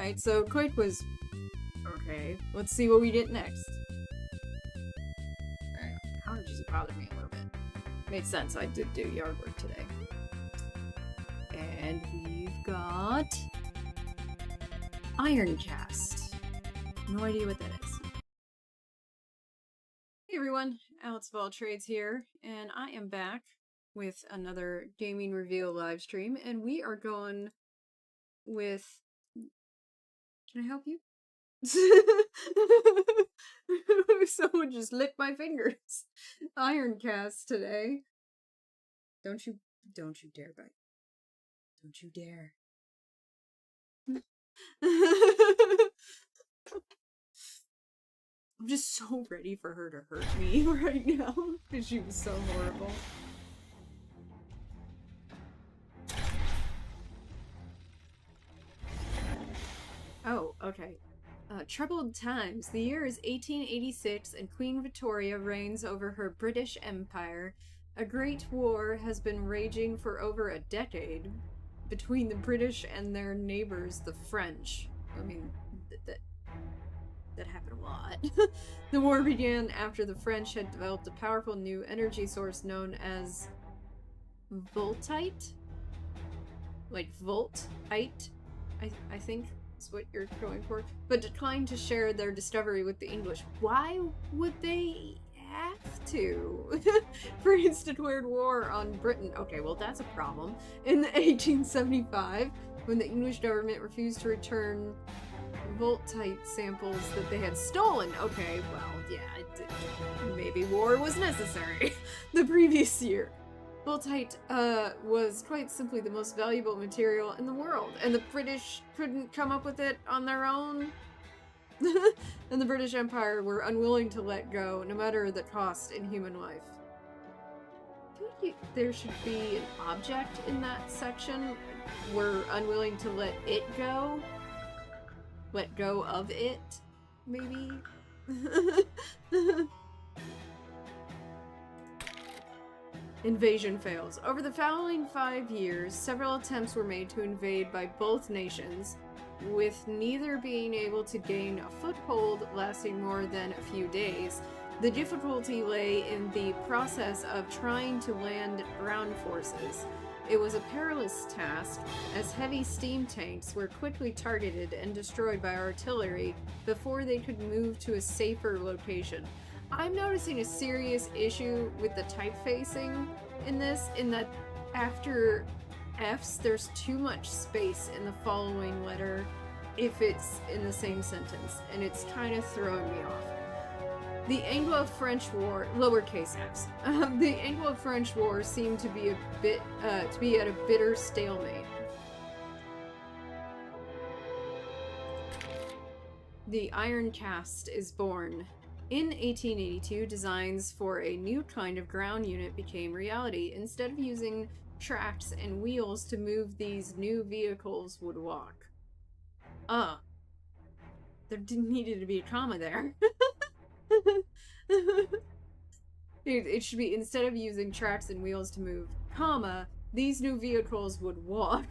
Alright, so Quake was okay. Let's see what we get next. Allergies bothered me a little bit. Made sense, I did do yard work today. And we've got Ironcast. No idea what that is. Hey everyone, Alex of All Trades here, and I am back with another gaming reveal live stream, and we are going with... Can I help you? Someone just licked my fingers. Ironcast today. Don't you dare bite. Don't you dare. I'm just so ready for her to hurt me right now because she was so horrible. Oh, okay. Troubled times. The year is 1886 and Queen Victoria reigns over her British Empire. A great war has been raging for over a decade between the British and their neighbors, the French. I mean, that happened a lot. The war began after the French had developed a powerful new energy source known as voltite? Like voltite, I think is what you're going for. But declined to share their discovery with the English. Why would they have to? France declared war on Britain. Okay, well that's a problem. In 1875, when the English government refused to return voltite samples that they had stolen. Okay, well, yeah, maybe war was necessary. The previous year, voltite was quite simply the most valuable material in the world, and the British couldn't come up with it on their own. And the British Empire were unwilling to let go, no matter the cost in human life. I think there should be an object in that section. We're unwilling to let it go. Let go of it, maybe? Invasion fails. Over the following 5 years, several attempts were made to invade by both nations, with neither being able to gain a foothold lasting more than a few days. The difficulty lay in the process of trying to land ground forces. It was a perilous task, as heavy steam tanks were quickly targeted and destroyed by artillery before they could move to a safer location. I'm noticing a serious issue with the typefacing in this, in that after F's, there's too much space in the following letter if it's in the same sentence, and it's kind of throwing me off. The Anglo-French War, lowercase f's, the Anglo-French War seemed to be at a bitter stalemate. The Ironcast is born. In 1882, designs for a new kind of ground unit became reality. Instead of using tracks and wheels to move, these new vehicles would walk. There needed to be a comma there. It should be, instead of using tracks and wheels to move, comma, these new vehicles would walk.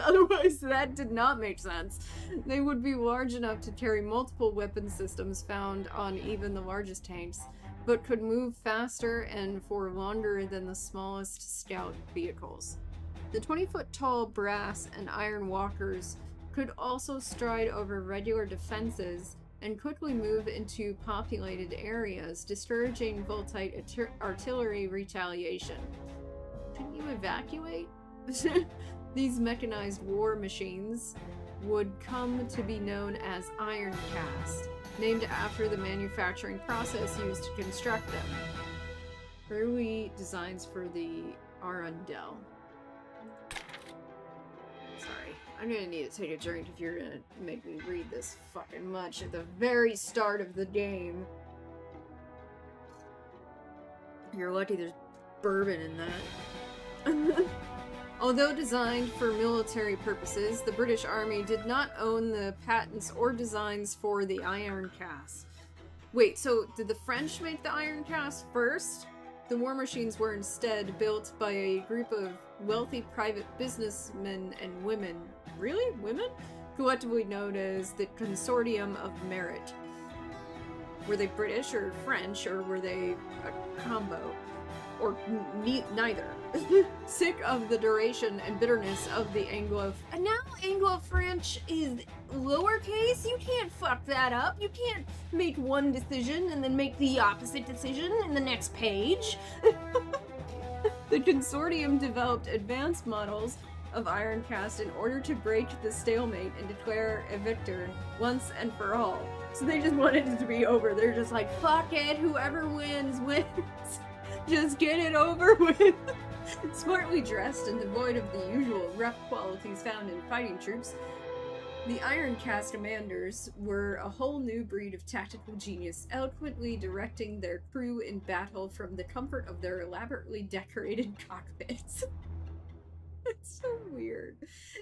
Otherwise, that did not make sense. They would be large enough to carry multiple weapon systems found on even the largest tanks, but could move faster and for longer than the smallest scout vehicles. The 20-foot tall brass and iron walkers could also stride over regular defenses and quickly move into populated areas, discouraging voltite artillery retaliation. Couldn't you evacuate? These mechanized war machines would come to be known as Ironcast, named after the manufacturing process used to construct them. Early designs for the Arundel. Sorry, I'm gonna need to take a drink if you're gonna make me read this fucking much at the very start of the game. You're lucky there's bourbon in that. Although designed for military purposes, the British Army did not own the patents or designs for the Ironcast. Wait, so did the French make the Ironcast first? The war machines were instead built by a group of wealthy private businessmen and women. Really? Women? collectively known as the Consortium of Merit. Were they British or French, or were they a combo? Or neither. Sick of the duration and bitterness of the And now Anglo-French is lowercase? You can't fuck that up. You can't make one decision and then make the opposite decision in the next page. The consortium developed advanced models of Ironcast in order to break the stalemate and declare a victor once and for all. So they just wanted it to be over. They're just like, fuck it, whoever wins, wins. Just get it over with. Smartly dressed and devoid of the usual rough qualities found in fighting troops, the Ironcast commanders were a whole new breed of tactical genius, eloquently directing their crew in battle from the comfort of their elaborately decorated cockpits. It's so weird.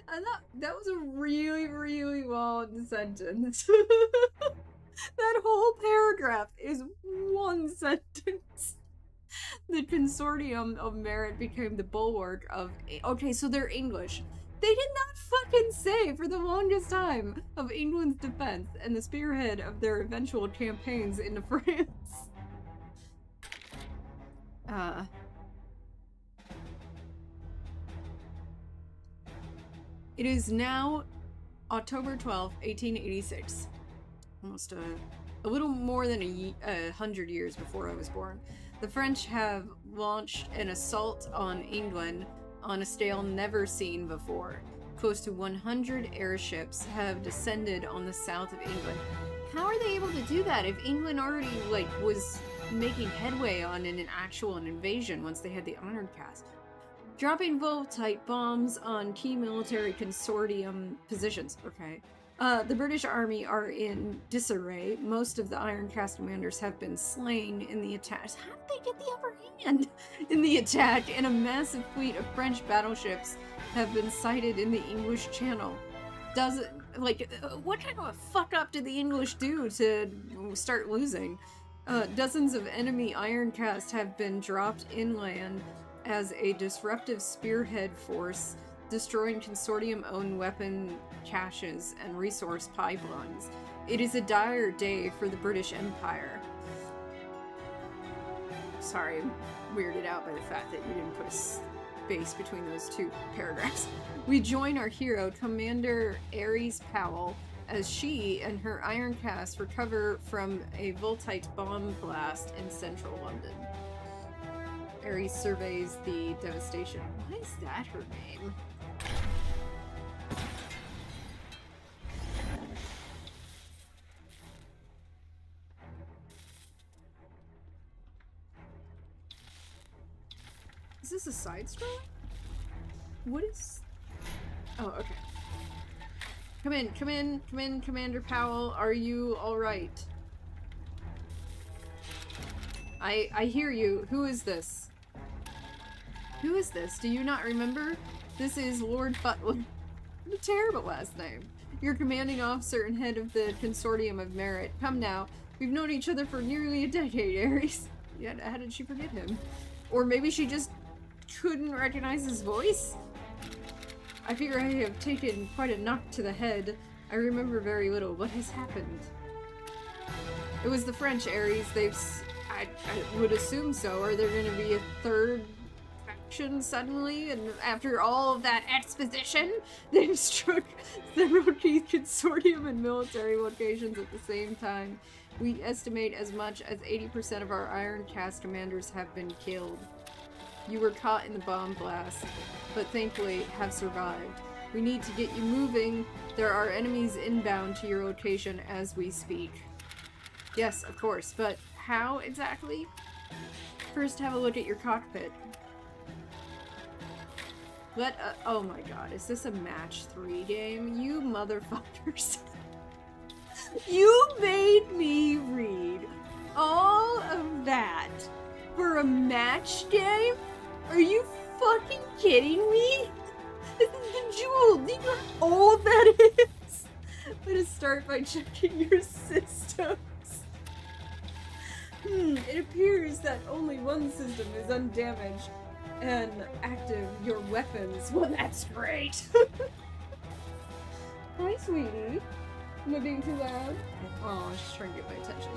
I thought that was a really, really long sentence. That whole paragraph is one sentence. The Consortium of Merit became the bulwark of... Okay, so they're English. They did not fucking say, for the longest time, of England's defense and the spearhead of their eventual campaigns into France. It is now October 12th, 1886. Almost a little more than 100 years before I was born. The French have launched an assault on England on a scale never seen before. Close to 100 airships have descended on the south of England. How are they able to do that if England already, was making headway on an actual invasion once they had the Ironcast? Dropping Voltite bombs on key military consortium positions. Okay. The British Army are in disarray. Most of the Ironcast commanders have been slain in the attacks. How did they get the upper hand in the attack? And a massive fleet of French battleships have been sighted in the English Channel. What kind of a fuck up did the English do to start losing? Dozens of enemy Ironcast have been dropped inland as a disruptive spearhead force, destroying consortium-owned weapon caches and resource pipelines. It is a dire day for the British Empire. Sorry, I'm weirded out by the fact that you didn't put a space between those two paragraphs. We join our hero, Commander Aries Powell, as she and her Ironcast recover from a Voltite bomb blast in central London. Aries surveys the devastation. Why is that her name? Is this a side story? What is... Oh, okay. Come in, Commander Powell. Are you alright? I hear you. Who is this? Who is this? Do you not remember? This is Lord Butler. What a terrible last name. Your commanding officer and head of the Consortium of Merit. Come now. We've known each other for nearly a decade, Aries. Yeah, how did she forget him? Or maybe she just couldn't recognize his voice? I figure I have taken quite a knock to the head. I remember very little. What has happened? It was the French, Aries. I would assume so. Are there going to be a third faction suddenly? And after all of that exposition, they struck several key consortium and military locations at the same time. We estimate as much as 80% of our Ironcast commanders have been killed. You were caught in the bomb blast, but thankfully have survived. We need to get you moving. There are enemies inbound to your location as we speak. Yes, of course, but how exactly? First, have a look at your cockpit. Oh my god, is this a match 3 game? You motherfuckers. You made me read all of that for a match game? Are you fucking kidding me? This is Bejeweled. Do you know how old that is? Let us start by checking your systems. It appears that only one system is undamaged and active. Your weapons. Well, that's great. Why Hi, sweetie. Am I being too loud? Oh, she's trying to get my attention.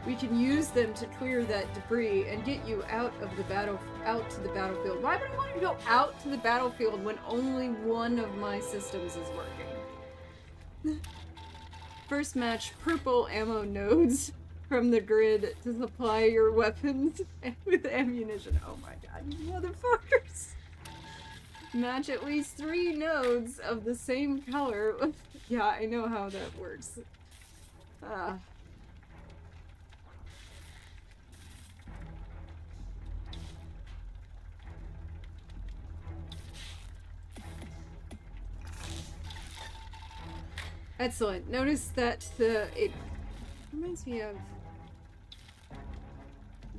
We can use them to clear that debris and get you out to the battlefield. Why would I want to go out to the battlefield when only one of my systems is working? First match purple ammo nodes from the grid to supply your weapons with ammunition. Oh my god, you motherfuckers! Match at least 3 nodes of the same color. Yeah, I know how that works. Excellent. Notice that it reminds me of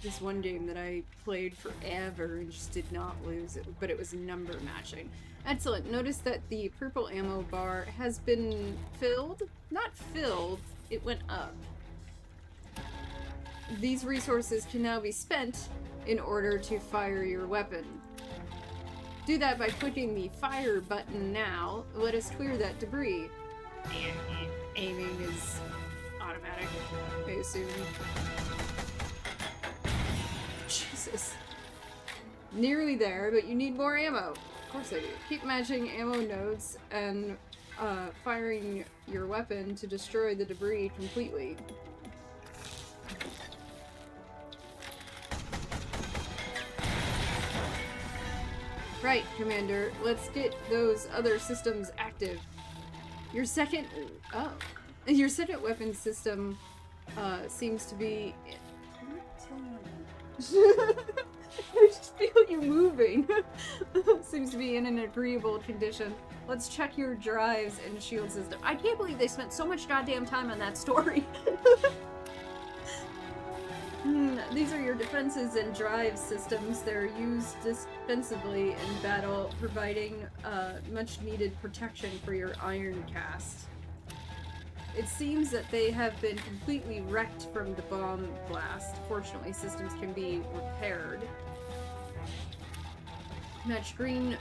this one game that I played forever and just did not lose it, but it was number matching. Excellent. Notice that the purple ammo bar has been filled. Not filled, it went up. These resources can now be spent in order to fire your weapon. Do that by clicking the fire button now. Let us clear that debris. And aiming is automatic, I assume. Jesus. Nearly there, but you need more ammo. Of course I do. Keep matching ammo nodes and firing your weapon to destroy the debris completely. Right, Commander. Let's get those other systems active. Your second weapon system seems to be. I just feel you moving. Seems to be in an agreeable condition. Let's check your drives and shield system. I can't believe they spent so much goddamn time on that story. These are your defenses and drive systems. They're used dispensably in battle, providing much needed protection for your Ironcast. It seems that they have been completely wrecked from the bomb blast. Fortunately, systems can be repaired. Match green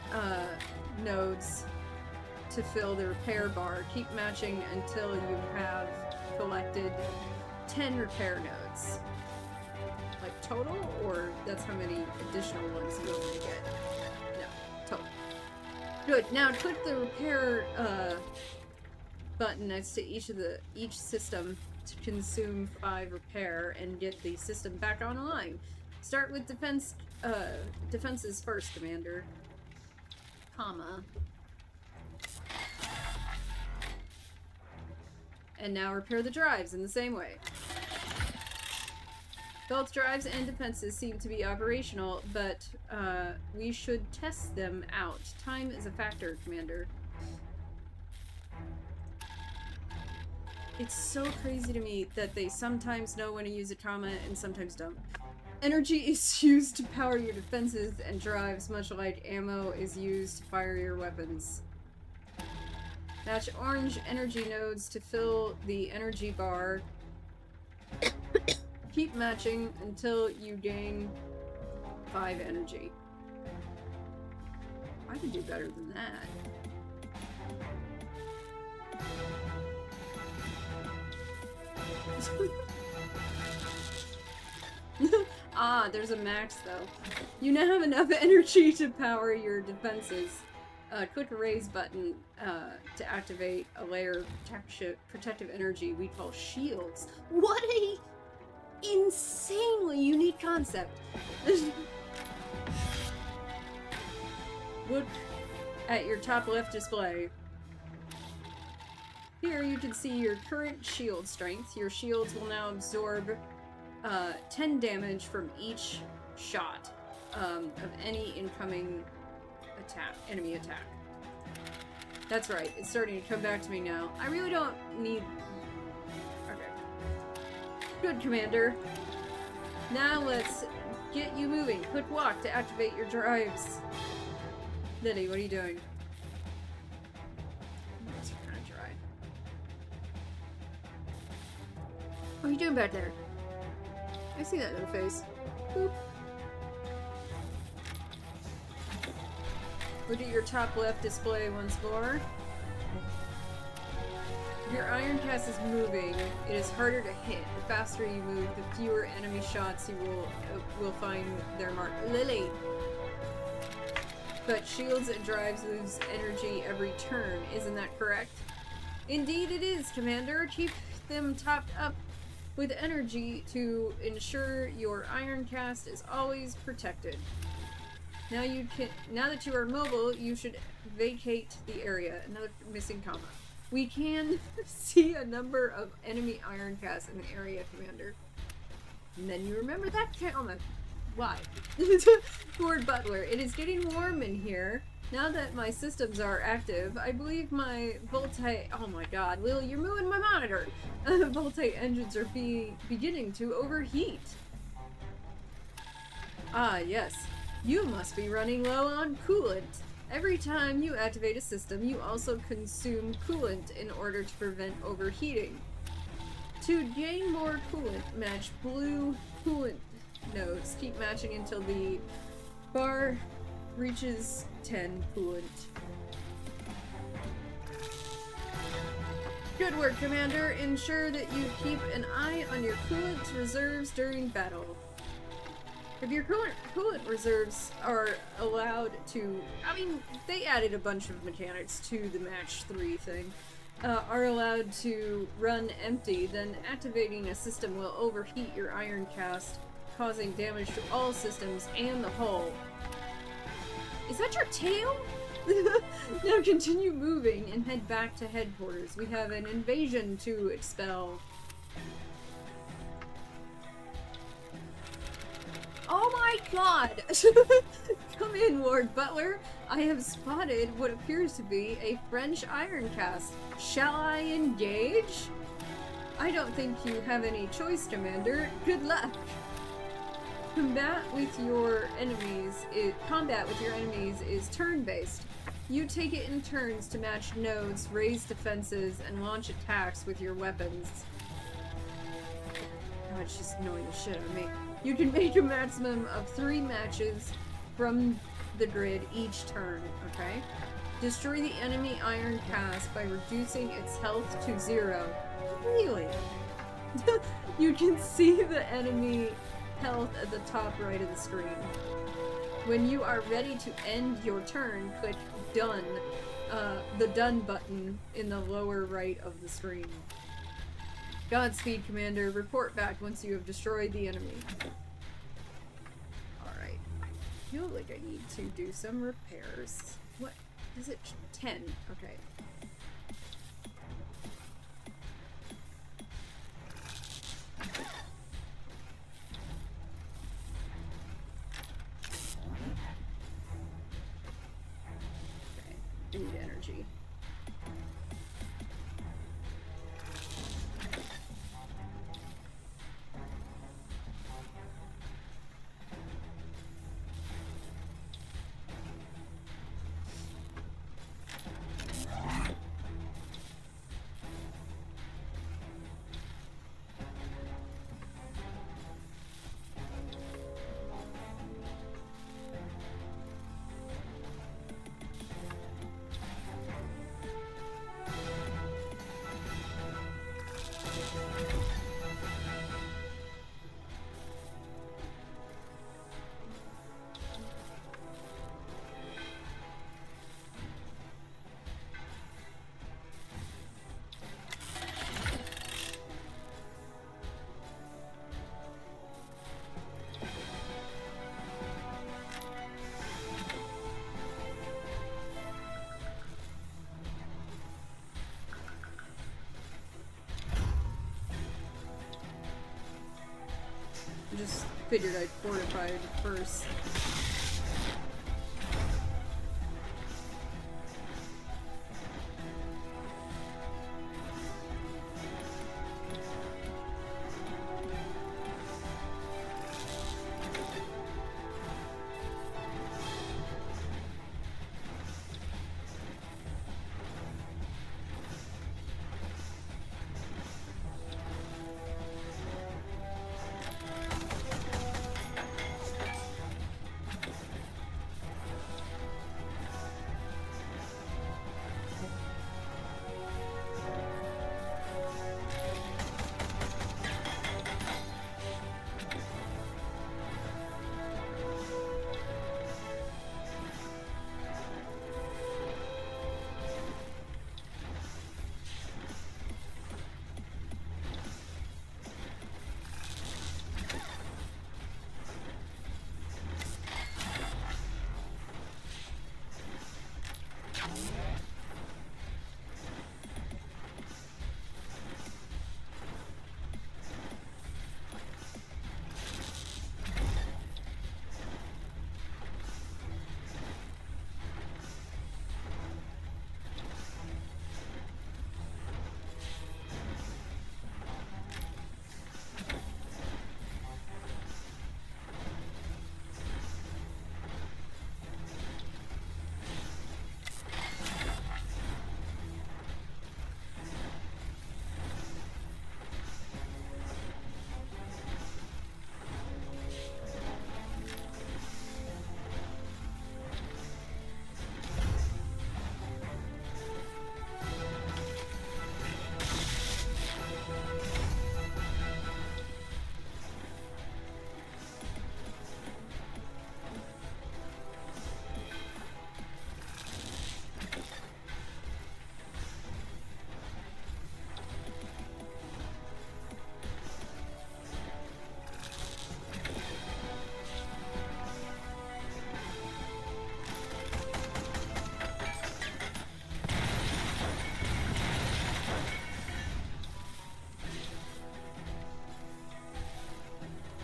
nodes to fill the repair bar. Keep matching until you have collected 10 repair nodes. Like total, or that's how many additional ones you want to get? No, total. Good. Now click the repair button next to each system to consume 5 repair and get the system back online. Start with defenses first, Commander. Comma. And now repair the drives in the same way. Both drives and defenses seem to be operational, but we should test them out. Time is a factor, Commander. It's so crazy to me that they sometimes know when to use a comma and sometimes don't. Energy is used to power your defenses and drives, much like ammo is used to fire your weapons. Match orange energy nodes to fill the energy bar. Keep matching until you gain 5 energy. I could do better than that. Ah, there's a max though. You now have enough energy to power your defenses. Click the raise button to activate a layer of protective energy we call shields. What a insanely unique concept. Look at your top left display. Here you can see your current shield strength. Your shields will now absorb 10 damage from each shot of any incoming enemy attack. That's right, it's starting to come back to me now. I really don't need... Okay. Good, Commander. Now let's get you moving. Quick walk to activate your drives. Lily, what are you doing? It's kind of dry. What are you doing back there? I see that little face. Boop. Look at your top left display once more. If your Ironcast is moving, it is harder to hit. The faster you move, the fewer enemy shots you will find their mark. Lily! But shields and drives lose energy every turn, isn't that correct? Indeed it is, Commander. Keep them topped up with energy to ensure your Ironcast is always protected. Now that you are mobile, you should vacate the area. Another missing comma. We can see a number of enemy Ironcasts in the area, Commander. And then you remember that comment. Why? Lord Butler, it is getting warm in here. Now that my systems are active, I believe my Voltite... Oh my god, Lil, you're moving my monitor! Voltite engines are beginning to overheat. Ah, yes. You must be running low on coolant. Every time you activate a system, you also consume coolant in order to prevent overheating. To gain more coolant, match blue coolant nodes. Keep matching until the bar reaches 10 coolant. Good work, Commander. Ensure that you keep an eye on your coolant reserves during battle. If your coolant reserves are allowed to... I mean, they added a bunch of mechanics to the match 3 thing. Are allowed to run empty, then activating a system will overheat your Ironcast, causing damage to all systems and the hull. Is that your tail? Now continue moving and head back to headquarters. We have an invasion to expel. Oh my god! Come in, Lord Butler. I have spotted what appears to be a French Ironcast. Shall I engage? I don't think you have any choice, Commander. Good luck. Combat with your enemies is turn-based. You take it in turns to match nodes, raise defenses, and launch attacks with your weapons. God, it's just annoying the shit out of me. You can make a maximum of 3 matches from the grid each turn, okay? Destroy the enemy Ironcast by reducing its health to 0. Really? You can see the enemy health at the top right of the screen. When you are ready to end your turn, click Done, the Done button in the lower right of the screen. Godspeed, Commander. Report back once you have destroyed the enemy. Alright. I feel like I need to do some repairs. What? Is it 10? Okay. I need energy. Just figured I'd fortify it first.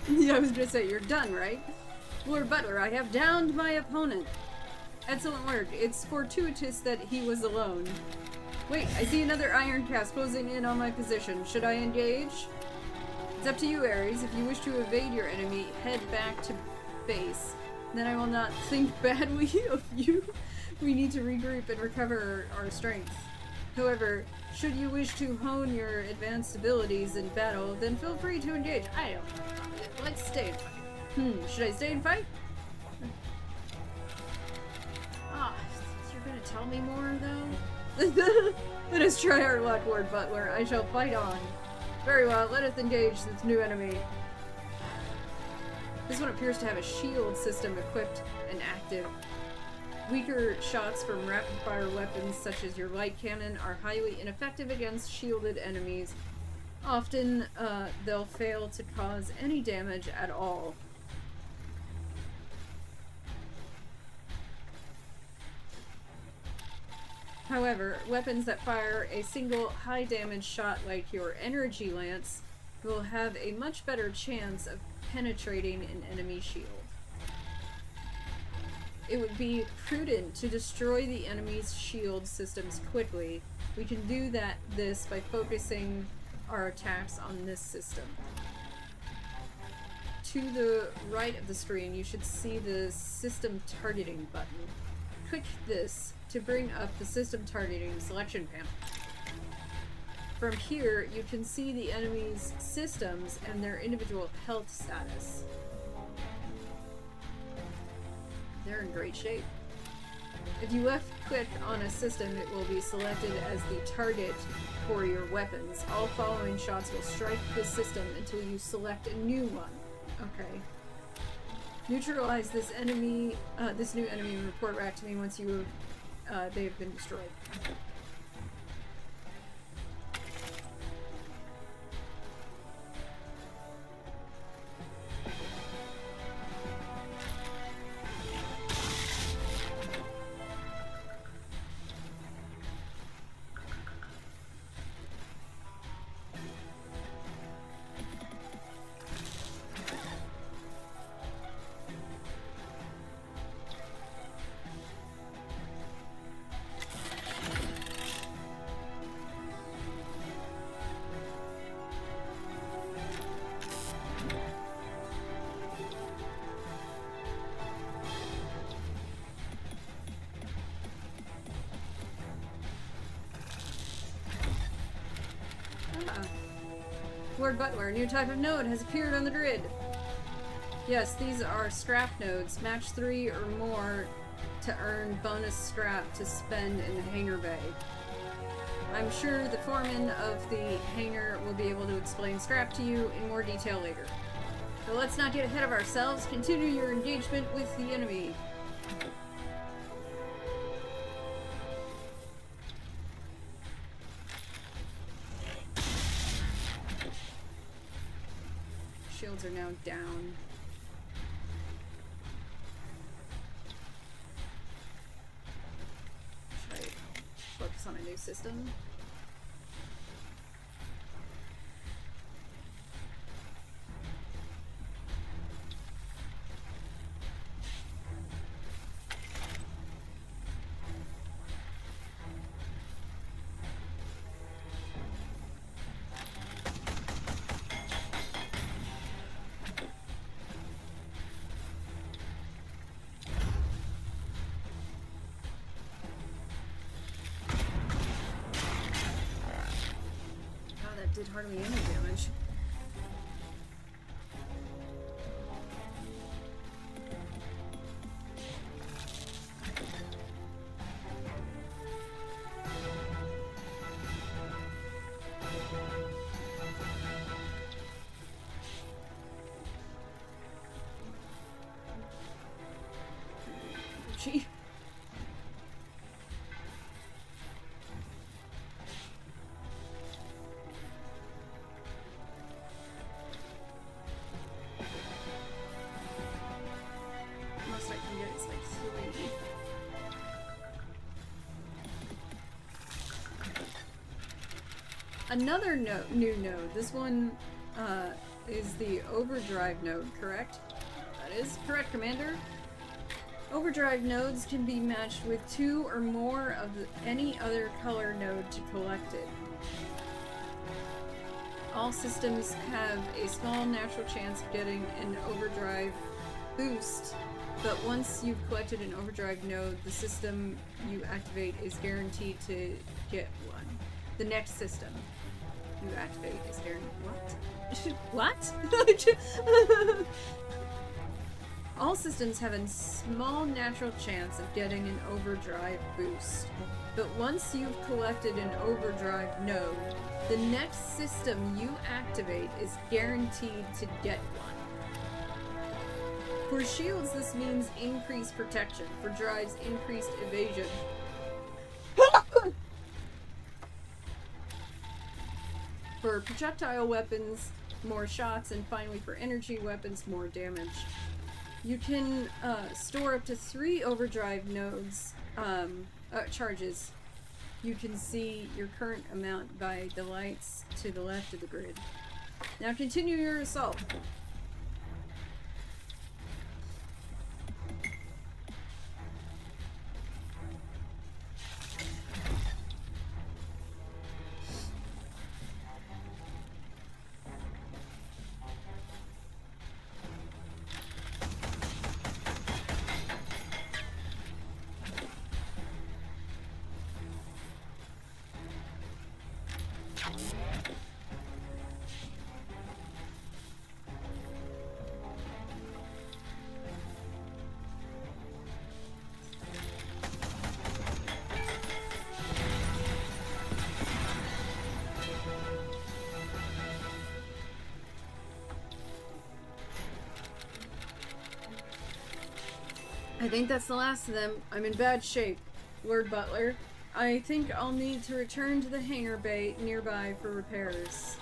Yeah, I was gonna say, you're done, right? Lord Butler, I have downed my opponent. Excellent work. It's fortuitous that he was alone. Wait, I see another Ironcast closing in on my position. Should I engage? It's up to you, Ares. If you wish to evade your enemy, head back to base. Then I will not think badly of you. We need to regroup and recover our strength. However, should you wish to hone your advanced abilities in battle, then feel free to engage. I don't know. Let's stay and fight. Should I stay and fight? Ah, you're gonna tell me more, though? Let us try our luck, Lord Butler. I shall fight on. Very well, let us engage this new enemy. This one appears to have a shield system equipped and active. Weaker shots from rapid-fire weapons such as your light cannon are highly ineffective against shielded enemies. Often, they'll fail to cause any damage at all. However, weapons that fire a single high-damage shot like your energy lance will have a much better chance of penetrating an enemy shield. It would be prudent to destroy the enemy's shield systems quickly. We can do this by focusing our attacks on this system. To the right of the screen, you should see the system targeting button. Click this to bring up the system targeting selection panel. From here, you can see the enemy's systems and their individual health status. They're in great shape. If you left click on a system, it will be selected as the target for your weapons. All following shots will strike the system until you select a new one. Okay. Neutralize this enemy, this new enemy, and report back to me once they have been destroyed. Lord Butler, a new type of node has appeared on the grid. Yes, these are scrap nodes. Match 3 or more to earn bonus scrap to spend in the hangar bay. I'm sure the foreman of the hangar will be able to explain scrap to you in more detail later. But let's not get ahead of ourselves. Continue your engagement with the enemy. Shields are now down. Should I a new system. Did hardly any damage. Gee. Another new node. This one is the overdrive node, correct? That is correct, Commander. Overdrive nodes can be matched with 2 or more of any other color node to collect it. All systems have a small natural chance of getting an overdrive boost, but once you've collected an overdrive node, the system you activate is guaranteed to get one. The next system you activate is guaranteed. What? What? All systems have a small natural chance of getting an overdrive boost, but once you've collected an overdrive node, the next system you activate is guaranteed to get one. For shields, this means increased protection. For drives, increased evasion. For projectile weapons, more shots, and finally for energy weapons, more damage. You can store up to 3 overdrive nodes, charges. You can see your current amount by the lights to the left of the grid. Now continue your assault. I think that's the last of them. I'm in bad shape, Lord Butler. I think I'll need to return to the hangar bay nearby for repairs.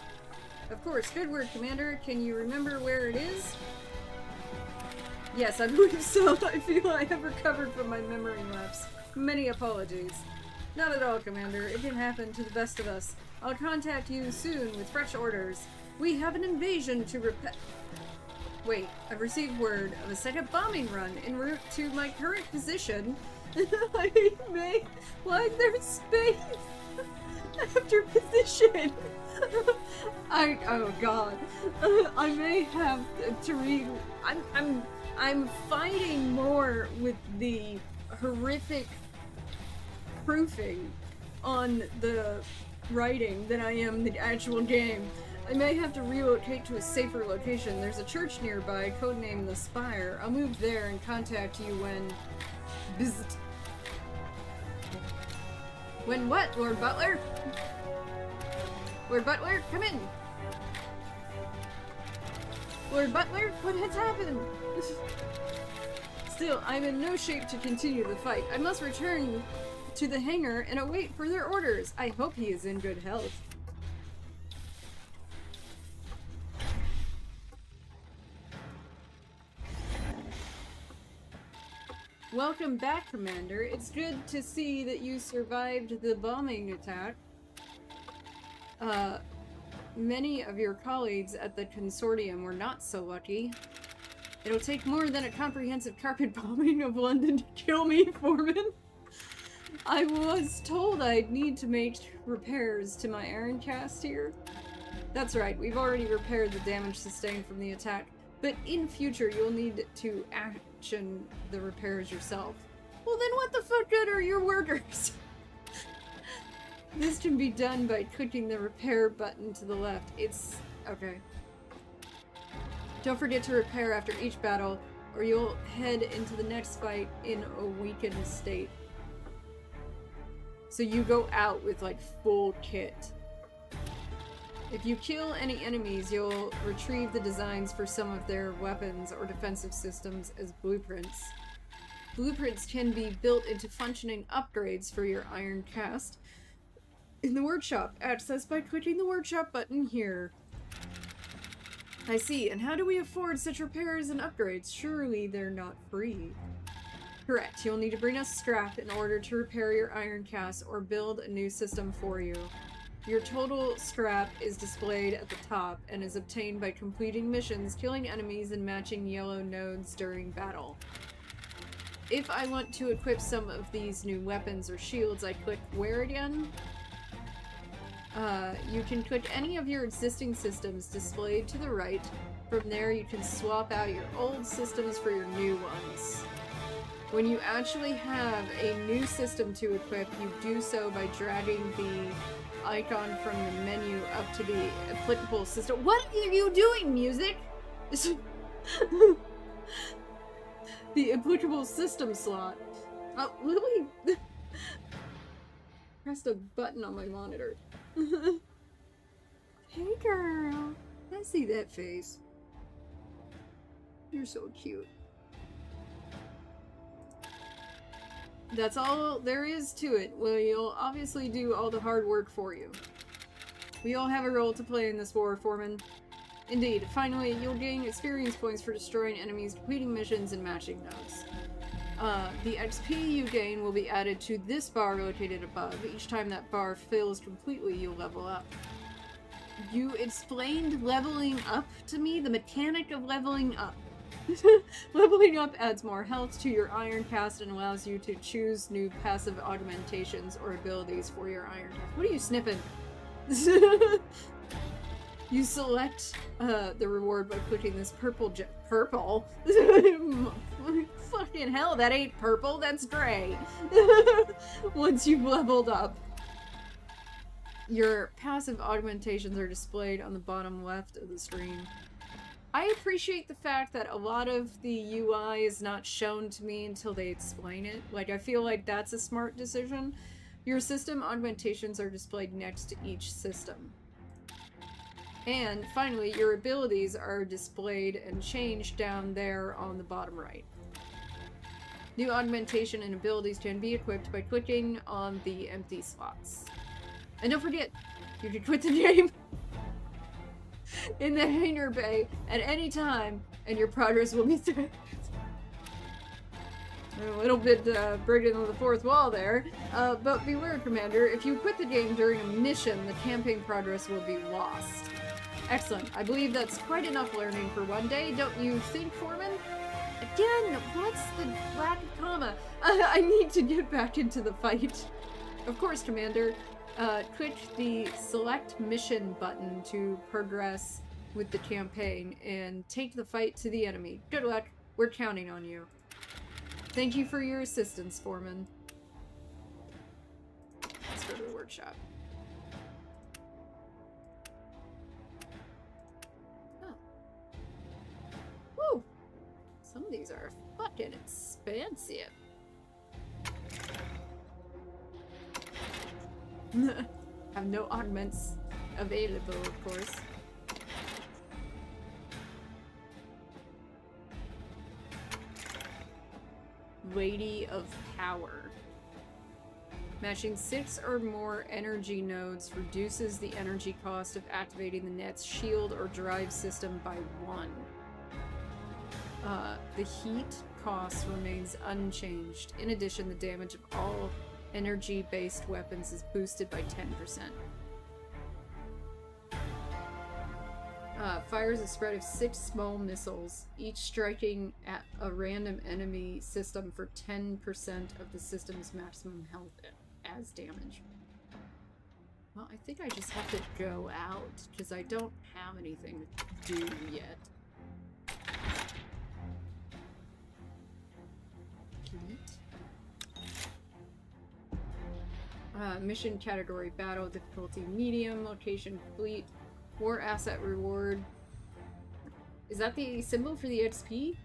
Of course, good work, Commander. Can you remember where it is? Yes, I believe so. I feel I have recovered from my memory lapse. Many apologies. Not at all, Commander. It can happen to the best of us. I'll contact you soon with fresh orders. We have an invasion to repel. Wait, I've received word of a second bombing run en route to my current position. I may flag their space after position. Oh god. I may have to I'm fighting more with the horrific proofing on the writing than I am the actual game. I may have to relocate to a safer location. There's a church nearby, codenamed the Spire. I'll move there and contact you when... visit. When what, Lord Butler? Lord Butler, come in! Lord Butler, what has happened? Still, I'm in no shape to continue the fight. I must return to the hangar and await further orders. I hope he is in good health. Welcome back, Commander. It's good to see that you survived the bombing attack. Many of your colleagues at the consortium were not so lucky. It'll take more than a comprehensive carpet bombing of London to kill me, Foreman. I was told I'd need to make repairs to my Ironcast here. That's right, we've already repaired the damage sustained from the attack, but in future you'll need to action the repairs yourself. Well then what the fuck good are your workers? This can be done by clicking the repair button to the left. It's... okay. Don't forget to repair after each battle, or you'll head into the next fight in a weakened state. So you go out with like full kit. If you kill any enemies, you'll retrieve the designs for some of their weapons or defensive systems as blueprints. Blueprints can be built into functioning upgrades for your Ironcast in the workshop. Access by clicking the workshop button here. I see, and how do we afford such repairs and upgrades? Surely they're not free. Correct, you'll need to bring us scrap in order to repair your Ironcast or build a new system for you. Your total scrap is displayed at the top and is obtained by completing missions, killing enemies, and matching yellow nodes during battle. If I want to equip some of these new weapons or shields, I click where again? You can click any of your existing systems displayed to the right. From there you can swap out your old systems for your new ones. When you actually have a new system to equip, you do so by dragging the icon from the menu up to the applicable system. What are you doing, music? The applicable system slot. Oh, Lily pressed a button on my monitor. Hey girl, I see that face. You're so cute. That's all there is to it. We'll obviously do all the hard work for you. We all have a role to play in this war, Foreman. Indeed. Finally, you'll gain experience points for destroying enemies, completing missions, and matching nodes. The XP you gain will be added to this bar located above. Each time that bar fills completely, you'll level up. You explained leveling up to me? The mechanic of leveling up. Leveling up adds more health to your Ironcast and allows you to choose new passive augmentations or abilities for your Ironcast. What are you sniffing? You select the reward by clicking this purple? Fucking hell, that ain't purple, that's gray. Once you've leveled up. Your passive augmentations are displayed on the bottom left of the screen. I appreciate the fact that a lot of the UI is not shown to me until they explain it. Like, I feel like that's a smart decision. Your system augmentations are displayed next to each system. And finally, your abilities are displayed and changed down there on the bottom right. New augmentation and abilities can be equipped by clicking on the empty slots. And don't forget, you can quit the game in the hangar bay at any time, and your progress will be saved. A little bit breaking on the fourth wall there, but beware, Commander, if you quit the game during a mission, the campaign progress will be lost. Excellent. I believe that's quite enough learning for one day, don't you think, Foreman? Again, what's the lack of comma? I need to get back into the fight. Of course, Commander. Click the select mission button to progress with the campaign and take the fight to the enemy. Good luck. We're counting on you. Thank you for your assistance, Foreman. Let's go to the workshop. Oh. Woo! Some of these are fucking expensive. Have no augments available, of course. Lady of Power. Matching 6 or more energy nodes reduces the energy cost of activating the net's shield or drive system by 1. The heat cost remains unchanged. In addition, the damage of all energy-based weapons is boosted by 10%. Fires a spread of 6 small missiles, each striking at a random enemy system for 10% of the system's maximum health as damage. Well, I think I just have to go out, because I don't have anything to do yet. Mission category, battle difficulty medium, location fleet, war asset reward. Is that the symbol for the XP?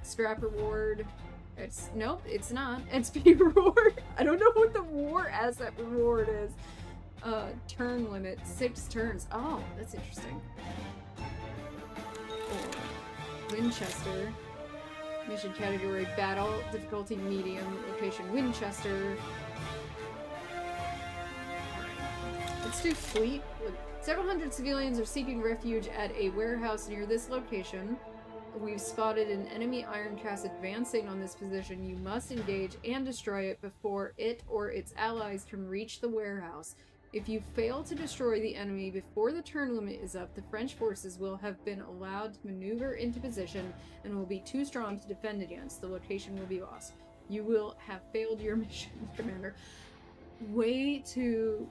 Scrap reward. Nope, it's not. XP reward. I don't know what the war asset reward is. Turn limit, 6 turns. Oh, that's interesting. Or Winchester. Mission category, battle difficulty medium, location Winchester. Let's do fleet. Several hundred civilians are seeking refuge at a warehouse near this location. We've spotted an enemy Ironcast advancing on this position. You must engage and destroy it before it or its allies can reach the warehouse. If you fail to destroy the enemy before the turn limit is up, the French forces will have been allowed to maneuver into position and will be too strong to defend against. The location will be lost. You will have failed your mission, Commander. Way to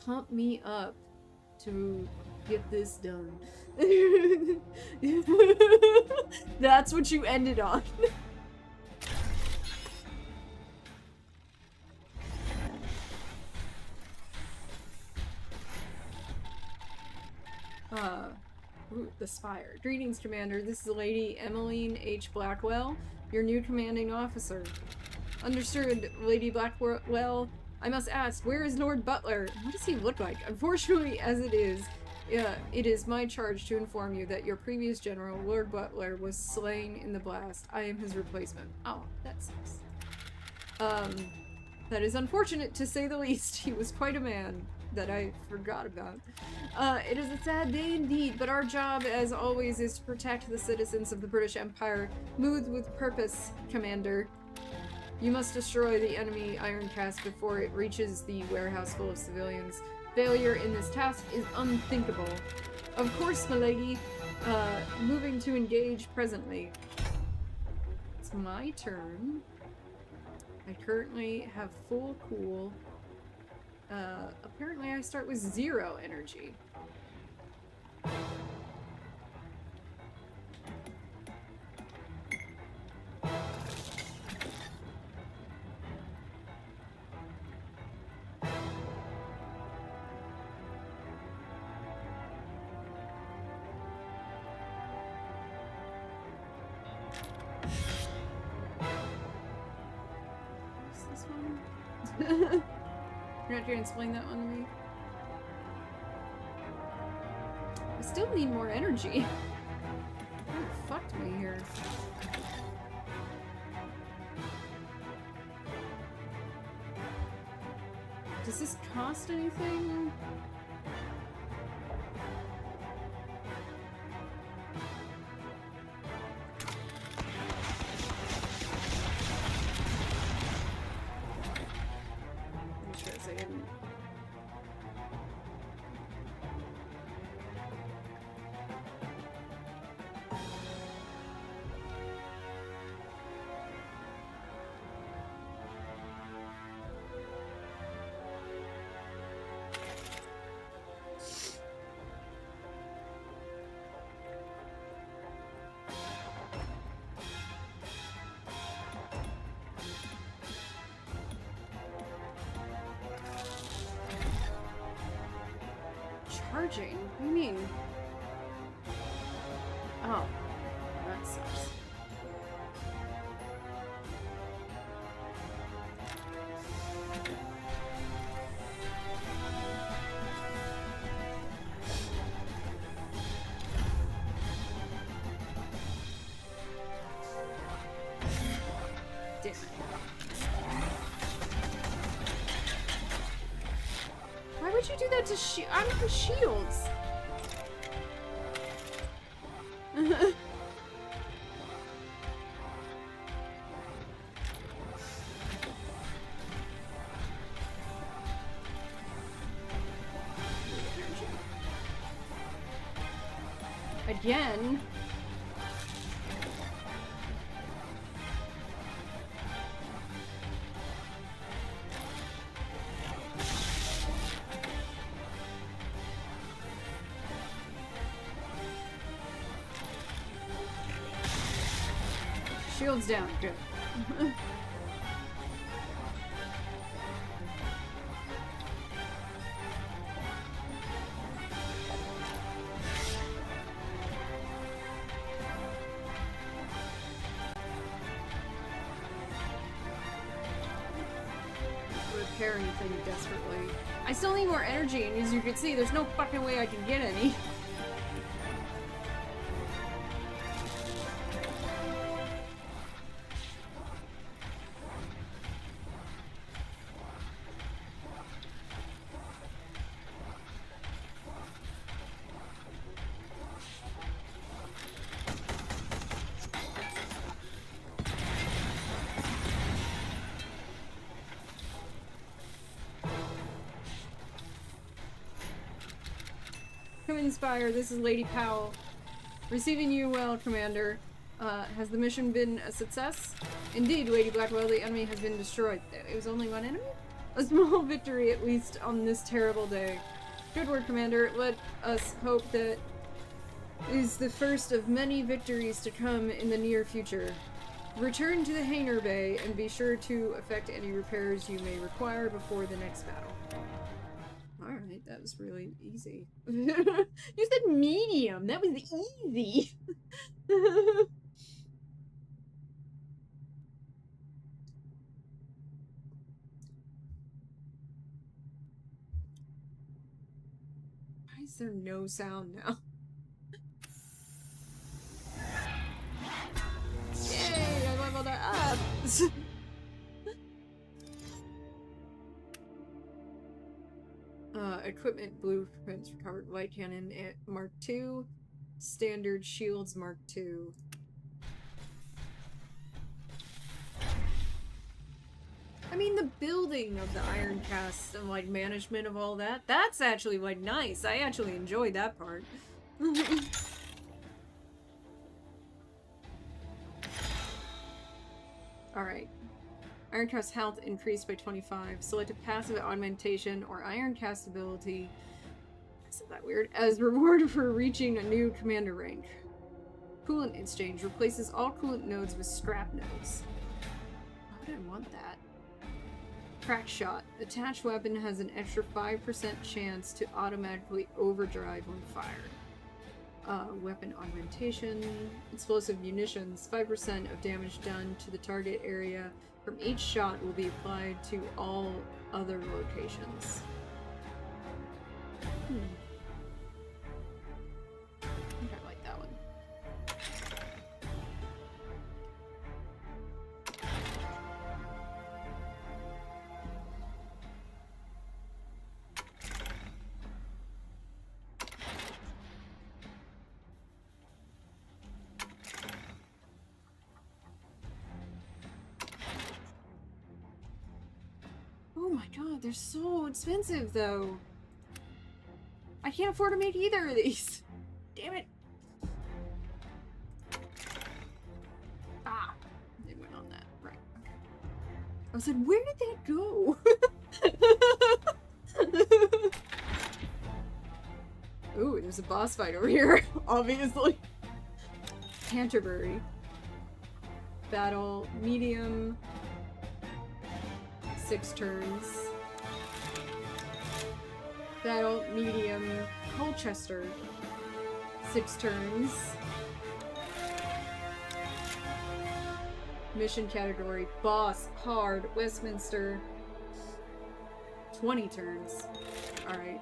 pump me up to get this done. That's what you ended on. Ooh, the Spire. Greetings, Commander. This is Lady Emmeline H. Blackwell, your new commanding officer. Understood, Lady Blackwell. I must ask, where is Lord Butler? What does he look like? Unfortunately, as it is my charge to inform you that your previous general, Lord Butler, was slain in the blast. I am his replacement. Oh, that sucks. That is unfortunate, to say the least. He was quite a man that I forgot about. It is a sad day indeed, but our job, as always, is to protect the citizens of the British Empire. Move with purpose, Commander. You must destroy the enemy Ironcast before it reaches the warehouse full of civilians. Failure in this task is unthinkable. Of course, my lady. Moving to engage presently. It's my turn. I currently have full cool. Apparently I start with 0 energy. You're not going to explain that one to me? I still need more energy. Oh, fucked me here. Does this cost anything? Charging? What do you mean? Oh, that sucks. Damn it. Why would you do that to I'm for shields? Again. Shield's down, good. Repair anything desperately. I still need more energy, and as you can see, there's no fucking way I can get any. Come Inspire, this is Lady Powell. Receiving you well, Commander. Has the mission been a success? Indeed, Lady Blackwell, the enemy has been destroyed. It was only one enemy? A small victory, at least, on this terrible day. Good work, Commander. Let us hope that is the first of many victories to come in the near future. Return to the hangar bay and be sure to effect any repairs you may require before the next battle. Alright, that was really easy. You said medium! That was easy! Why is there no sound now? Yay! I leveled up! Equipment blueprints recovered. Light cannon Mark II. Standard shields Mark II. I mean, the building of the Ironcast and, like, management of all that, that's actually, like, nice. I actually enjoyed that part. Alright. Ironcast health increased by 25. Select a passive augmentation or Ironcast ability. Isn't that weird? As reward for reaching a new commander rank. Coolant exchange replaces all coolant nodes with scrap nodes. Why would I want that? Crack shot. Attached weapon has an extra 5% chance to automatically overdrive when fired. Weapon augmentation. Explosive munitions. 5% of damage done to the target area from each shot will be applied to all other locations. I think I like that one. Oh my god, they're so expensive though. I can't afford to make either of these. Damn it. Ah, they went on that. Right. Okay. I said, where did that go? Ooh, there's a boss fight over here, obviously. Canterbury. Battle, medium. 6 turns. Battle, medium, Colchester. 6 turns. Mission category, boss, hard, Westminster. 20 turns. Alright.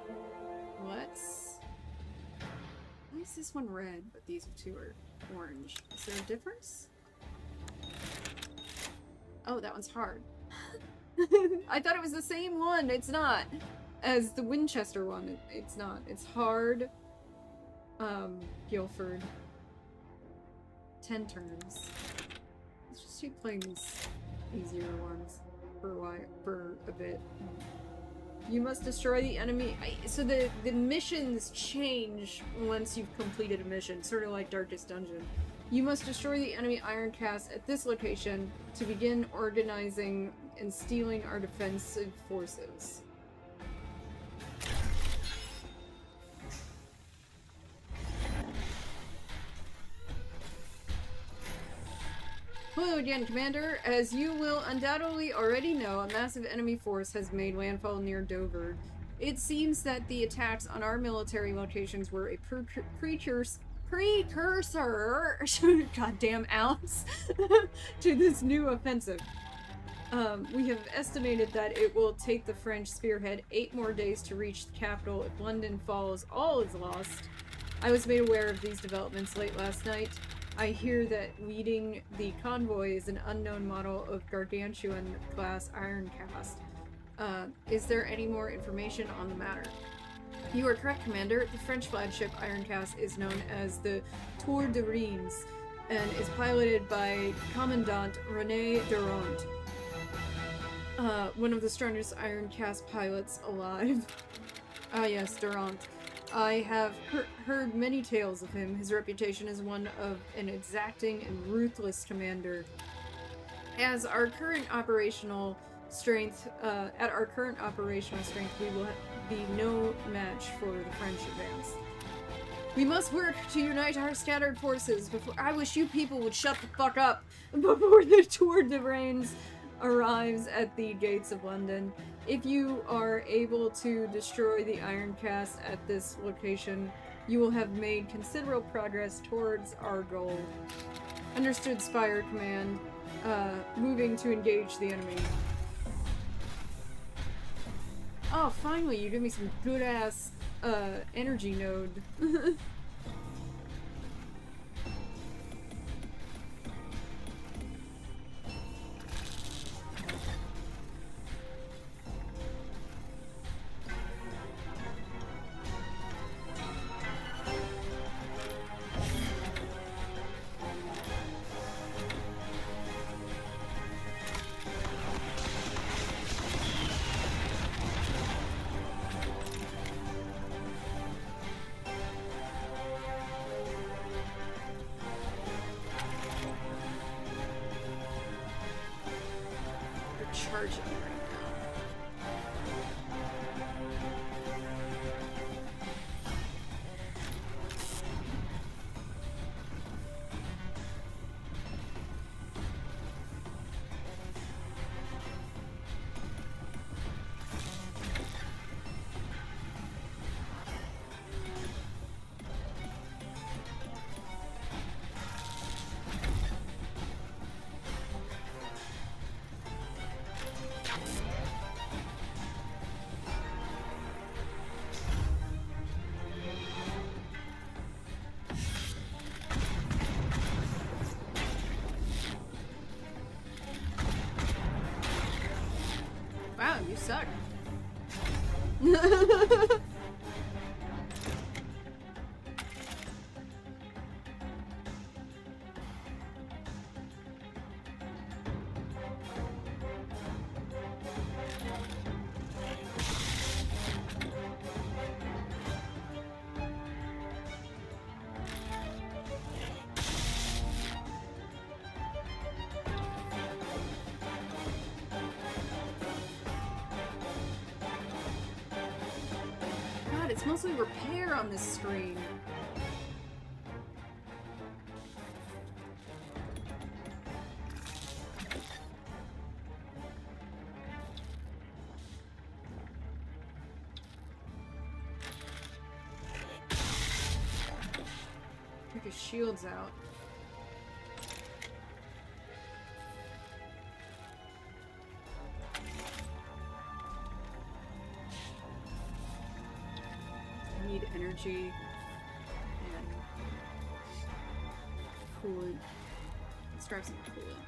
Why is this one red, but these 2 are orange? Is there a difference? Oh, that one's hard. I thought it was the same one. It's not. As the Winchester one, it's not. It's hard. Guilford. 10 turns. Let's just keep playing these easier ones for a while, for a bit. You must destroy the enemy. So the missions change once you've completed a mission, sort of like Darkest Dungeon. You must destroy the enemy Ironcast at this location to begin organizing and stealing our defensive forces. Hello again, Commander. As you will undoubtedly already know, a massive enemy force has made landfall near Dover. It seems that the attacks on our military locations were a precursor, goddamn Alice, to this new offensive. We have estimated that it will take the French spearhead 8 more days to reach the capital. If London falls, all is lost. I was made aware of these developments late last night. I hear that leading the convoy is an unknown model of Gargantuan-class Ironcast. Is there any more information on the matter? You are correct, Commander. The French flagship Ironcast is known as the Tour de Reims and is piloted by Commandant René Durand, one of the strongest Ironcast pilots alive. Ah yes, Durand. I have heard many tales of him. His reputation is one of an exacting and ruthless commander. At our current operational strength, we will be no match for the French advance. We must work to unite our scattered forces before— I wish you people would shut the fuck up before the Tour de Reims arrives at the gates of London. If you are able to destroy the Ironcast at this location, you will have made considerable progress towards our goal. Understood, Spire Command. Moving to engage the enemy. Oh, finally, you give me some good-ass, energy node. Charging right now. Wow, you suck. It's mostly repair on this stream. Took his shields out. Need energy and coolant. Let's grab some coolant.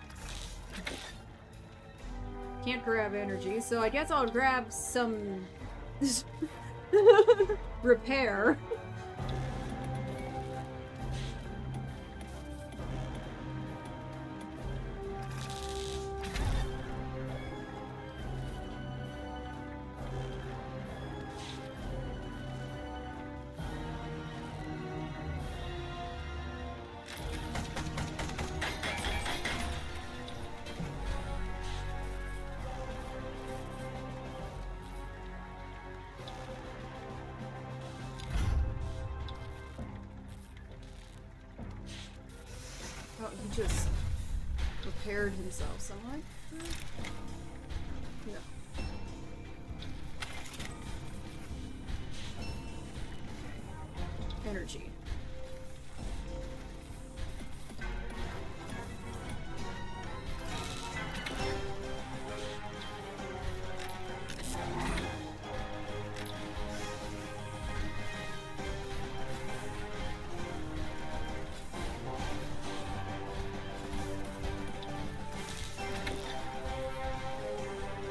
Can't grab energy, so I guess I'll grab some repair. He just repaired himself somewhat. No. Energy.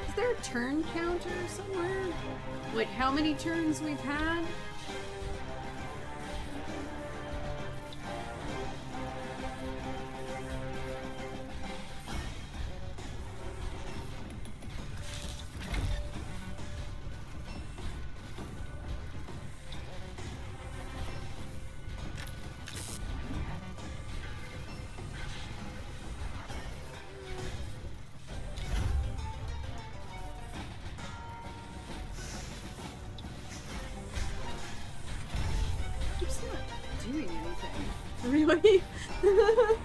Is there a turn counter somewhere? Like how many turns we've had? It's not doing anything. Really? I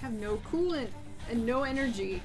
have no coolant and no energy.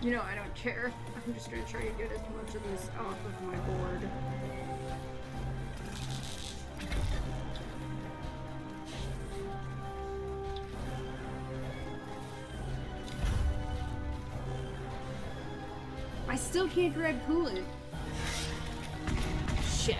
You know, I don't care. I'm just gonna try to get as much of this off of my board. I still can't grab coolant. Shit.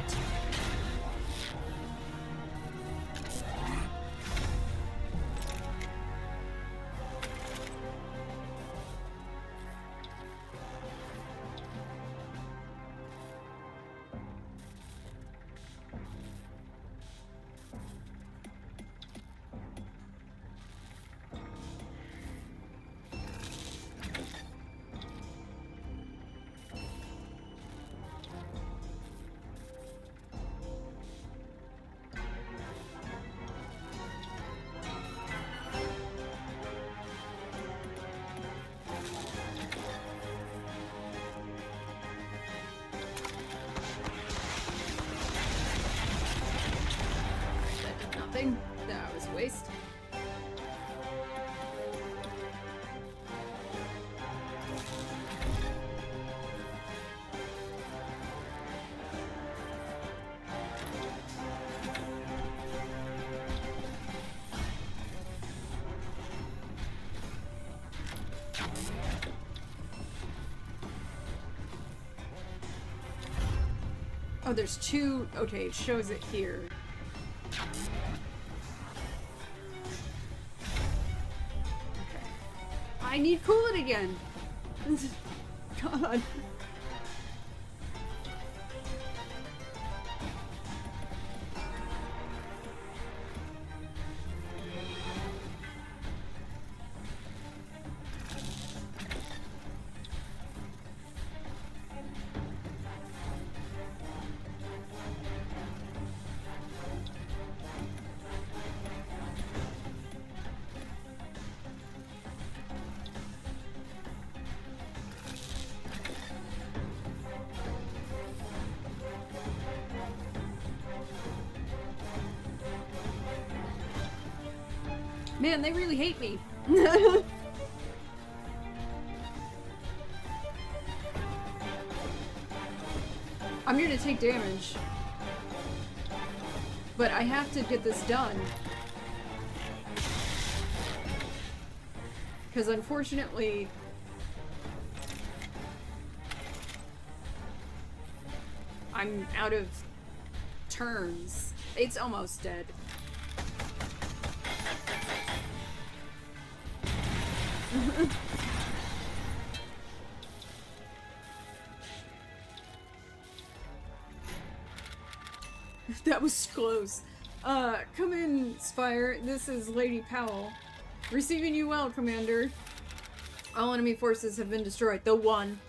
That was a waste. Oh, there's two. Okay, it shows it here. I need coolant again. God. Man, they really hate me. I'm here to take damage. But I have to get this done. Because unfortunately... I'm out of turns. It's almost dead. That was close. Come in, Spire. This is Lady Powell. Receiving you well, Commander. All enemy forces have been destroyed. The one.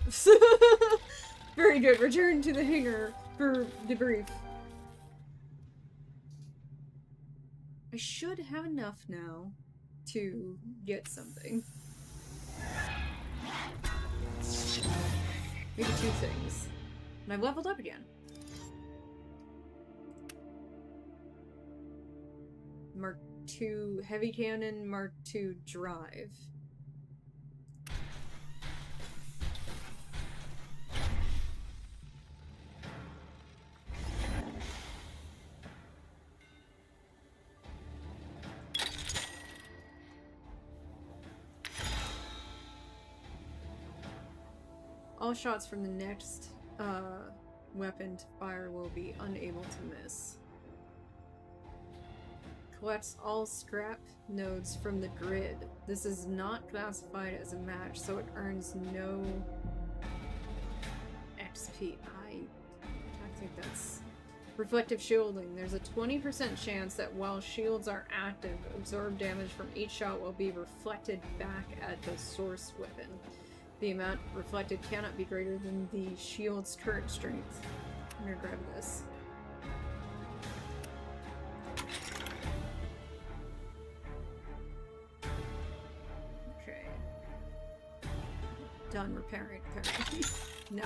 Very good. Return to the hangar for debrief. I should have enough now to get something. Maybe 2 things. And I've leveled up again. Mark II Heavy Cannon, Mark II Drive. All shots from the next weapon to fire will be unable to miss. Collects all scrap nodes from the grid. This is not classified as a match, so it earns no XP. I think that's... Reflective shielding. There's a 20% chance that while shields are active, absorbed damage from each shot will be reflected back at the source weapon. The amount reflected cannot be greater than the shield's current strength. I'm gonna grab this. Okay. Done repairing, apparently. No.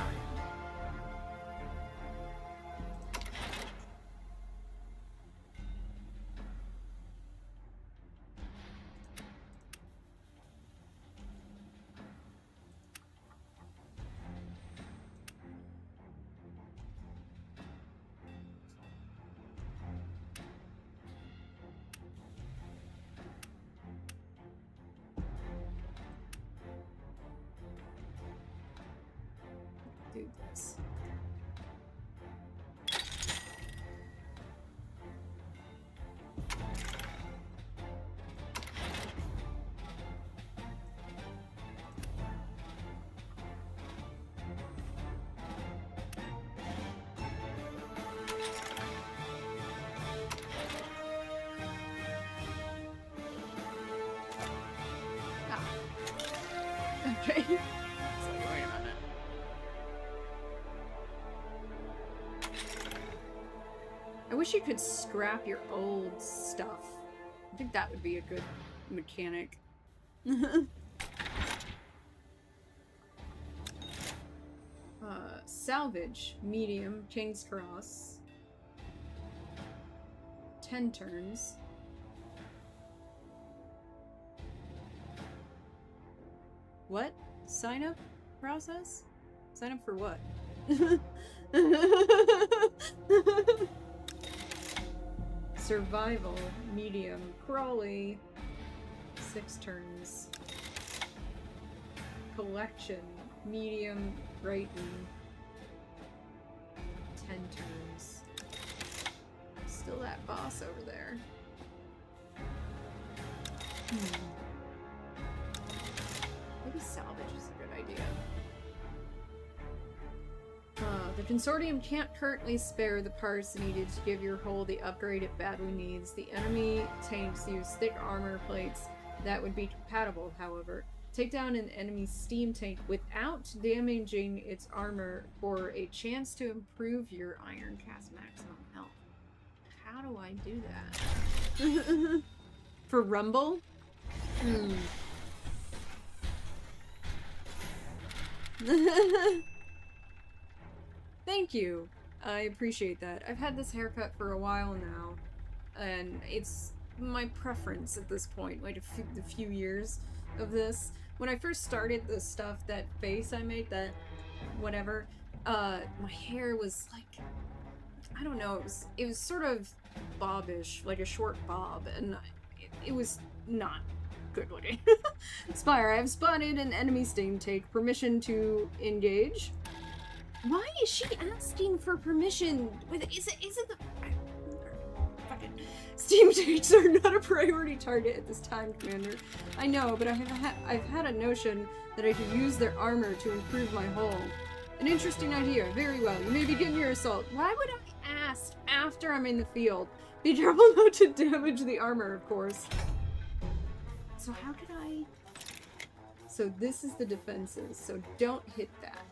Do this. Okay. So, wait a minute. I wish you could scrap your old stuff. I think that would be a good mechanic. Salvage, medium, King's Cross. 10 turns. What? Sign up process? Sign up for what? Survival, medium, Crawley, 6 turns. Collection, medium, Brighton, 10 turns. Still that boss over there. Maybe salvage is a good idea. The Consortium can't currently spare the parts needed to give your hull the upgrade it badly needs. The enemy tanks use thick armor plates that would be compatible, however. Take down an enemy steam tank without damaging its armor for a chance to improve your Ironcast maximum health. How do I do that? For Rumble? Thank you. I appreciate that. I've had this haircut for a while now, and it's my preference at this point, like a few years of this. When I first started the stuff, that face I made, that whatever, my hair was like, I don't know, it was sort of bobbish, like a short bob, and it was not good looking. Spire, I have spotted an enemy steam. Take permission to engage. Why is she asking for permission? Is it the fucking steam takes are not a priority target at this time, Commander. I know, but I've had a notion that I could use their armor to improve my hull. An interesting idea. Very well. You may begin your assault. Why would I ask after I'm in the field? Be careful not to damage the armor, of course. So how could I... So this is the defenses, so don't hit that.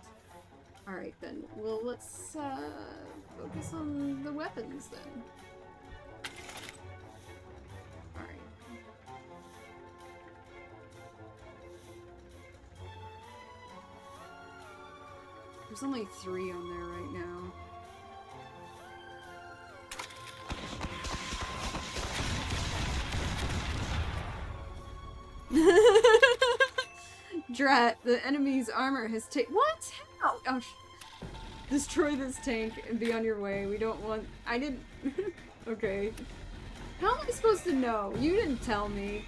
Alright then. Well, let's focus on the weapons then. Alright. There's only 3 on there right now. Drat, the enemy's armor has taken— What? How? Oh, destroy this tank and be on your way. We don't want— I didn't— Okay. How am I supposed to know? You didn't tell me.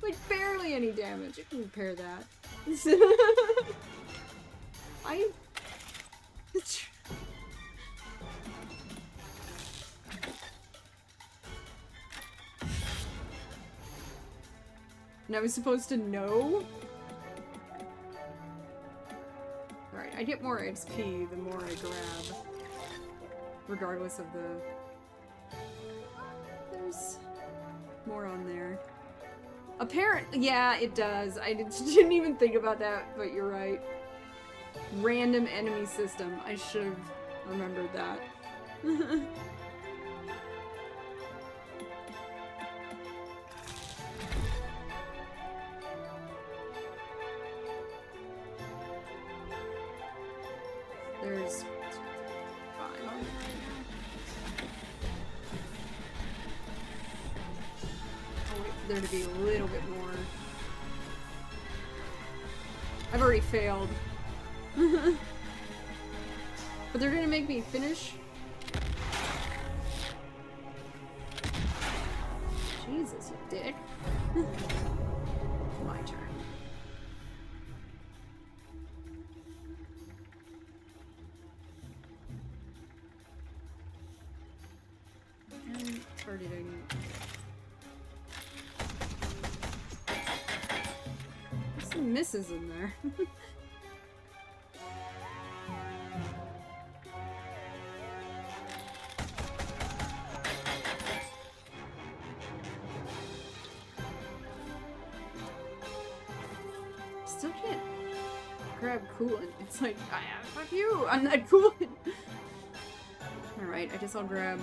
Like, barely any damage. I can repair that. And I was supposed to know? Alright, I get more XP the more I grab. Regardless of the... There's more on there. Apparently, yeah, it does. I didn't even think about that, but you're right. Random enemy system. I should have remembered that. There's 5 on there. I'll wait for there to be a little bit more. I've already failed. But they're gonna make me finish? Jesus, you dick. My turn. And targeting. There's some misses in there. Still can't grab coolant. It's like, fuck you! I'm not coolant! Alright, I guess I'll grab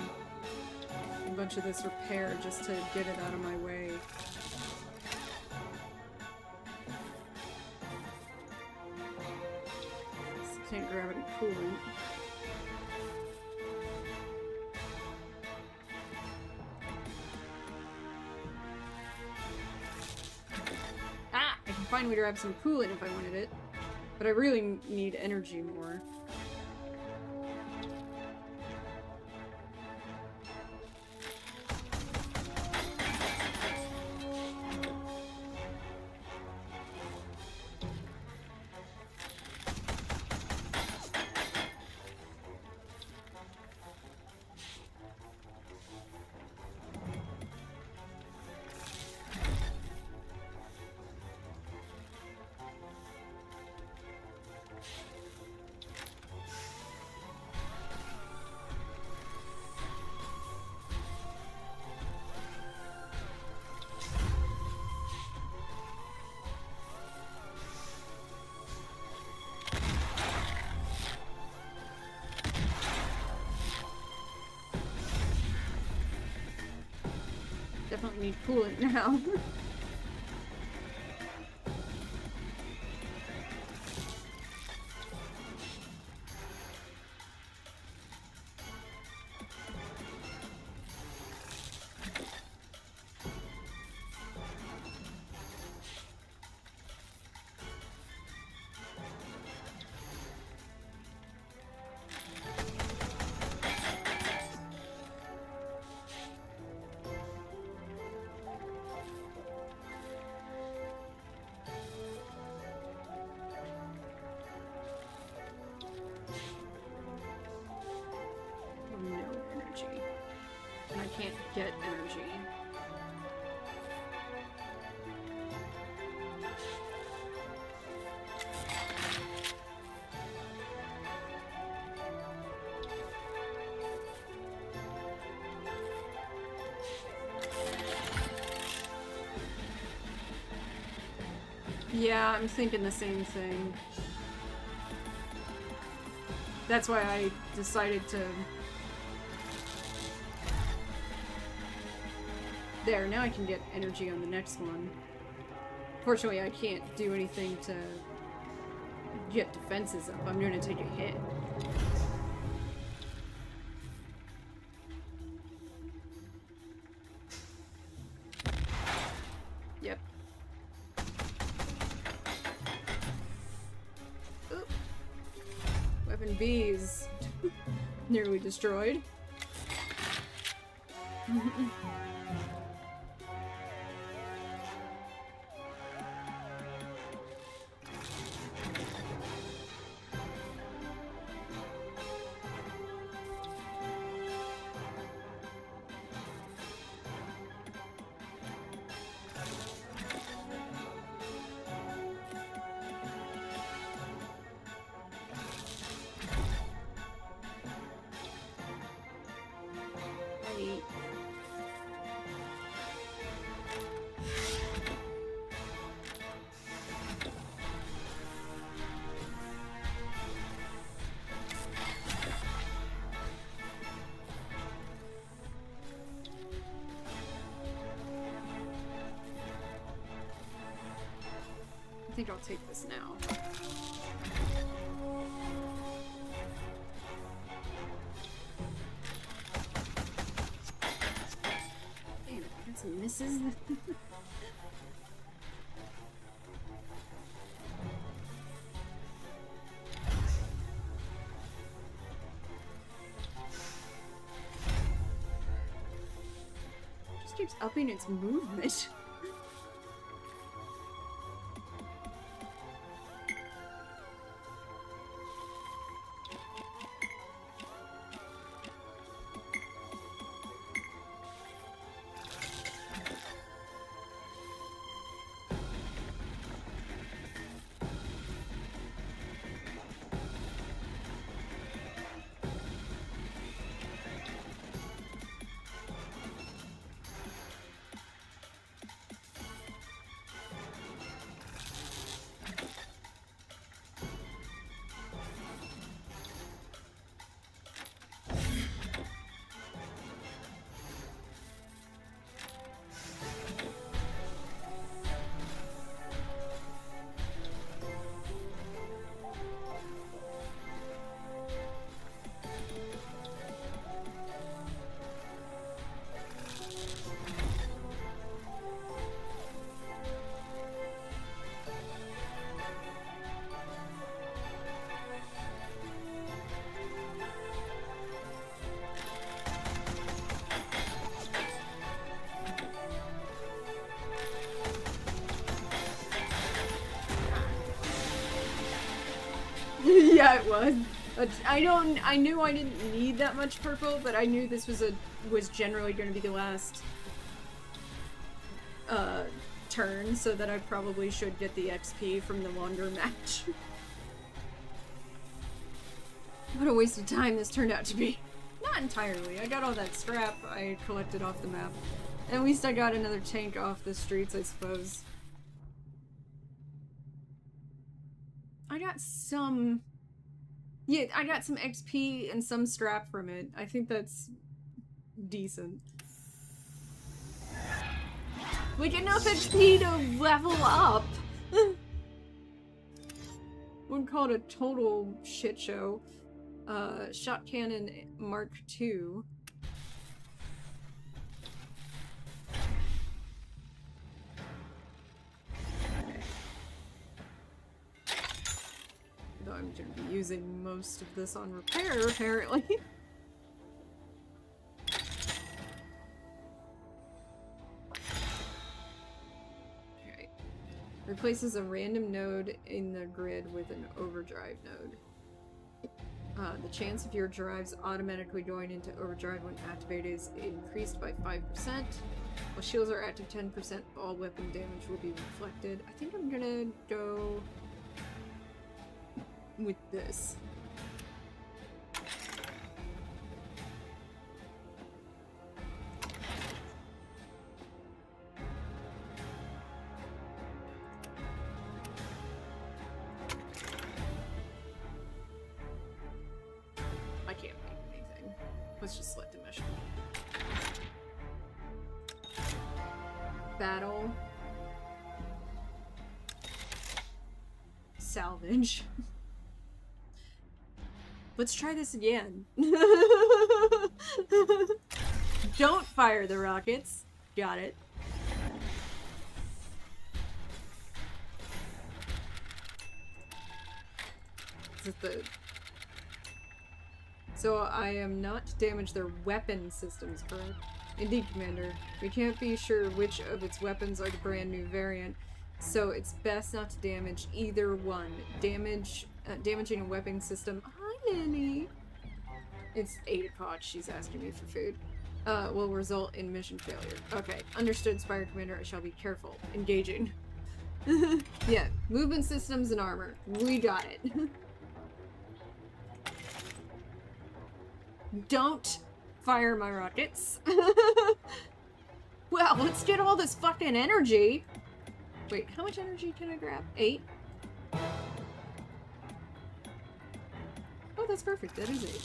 a bunch of this repair just to get it out of my way. Just can't grab any coolant. I can finally grab some coolant if I wanted it, but I really need energy more. Definitely need coolant now. And I can't get energy. Yeah, I'm thinking the same thing. That's why I decided to... There, now I can get energy on the next one. Fortunately, I can't do anything to get defenses up. I'm gonna take a hit. Yep. Oop. Weapon B is nearly destroyed. I think I'll take this now. Damn it, I got some misses. Just keeps upping its movement. Yeah, it was. I knew I didn't need that much purple, but I knew this was generally going to be the last turn, so that I probably should get the XP from the longer match. What a waste of time this turned out to be. Not entirely. I got all that scrap I collected off the map. At least I got another tank off the streets, I suppose. I got some... Yeah, I got some XP and some scrap from it. I think that's decent. Like, enough XP to level up! Wouldn't call it a total shit show. Shot Cannon Mark II. Though I'm going to be using most of this on repair, apparently. Alright. Replaces a random node in the grid with an overdrive node. The chance of your drives automatically going into overdrive when activated is increased by 5%. While shields are active, 10% of all weapon damage will be reflected. I think I'm gonna go with this. I can't make anything. Let's just select a mission. Battle. Salvage. Let's try this again. Don't fire the rockets. Got it. Is it the... So I am not to damage their weapon systems, correct? Indeed, Commander. We can't be sure which of its weapons are the brand new variant, so it's best not to damage either one. Damaging a weapon system. Hi, Lily. It's 8 o'clock. She's asking me for food. Will result in mission failure. Okay, understood, Spire Commander. I shall be careful. Engaging. Yeah, movement systems and armor. We got it. Don't fire my rockets. Well, let's get all this fucking energy. Wait, how much energy can I grab? 8? Oh, that's perfect. That is 8.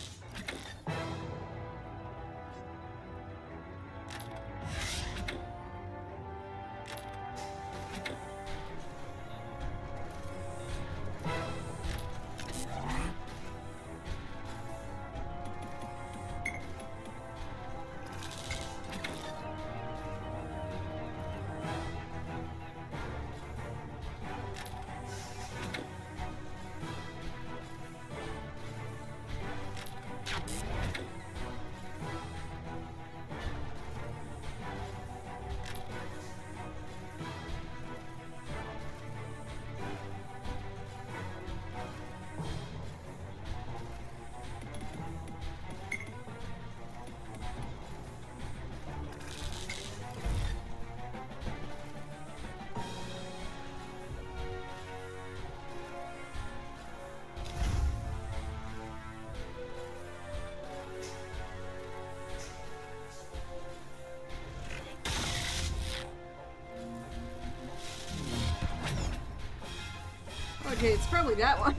Okay, it's probably that one.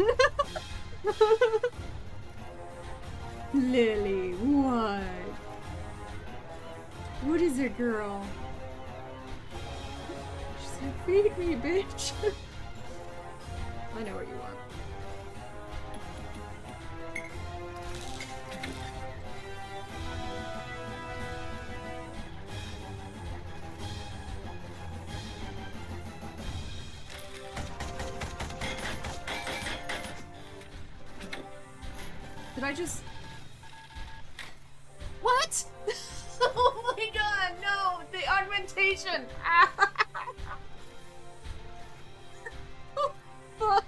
Lily, what? What is it, girl? She said, feed me, bitch. I know what you want. Did I just... What? Oh my god, no! The augmentation! Oh, fuck.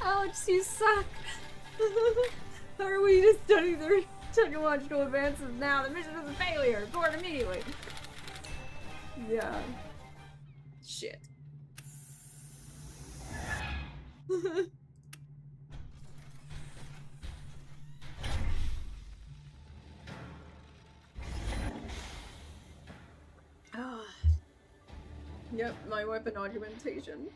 Alex, you suck. How are we just studying the technological advances now? The mission is a failure. Abort immediately. Yeah. Shit. Yep, my weapon augmentation.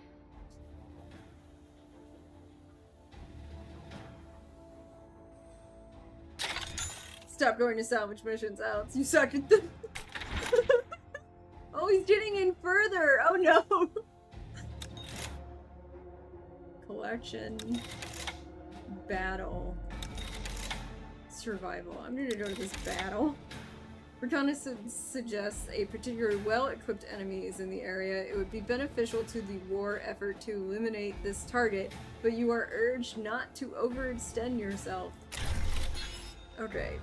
Stop going to salvage missions, Alex. You suck at them. Oh, he's getting in further. Oh no. Collection. Battle. Survival. I'm gonna go to this battle. Reconnaissance suggests a particularly well-equipped enemy is in the area. It would be beneficial to the war effort to eliminate this target, but you are urged not to overextend yourself. Okay.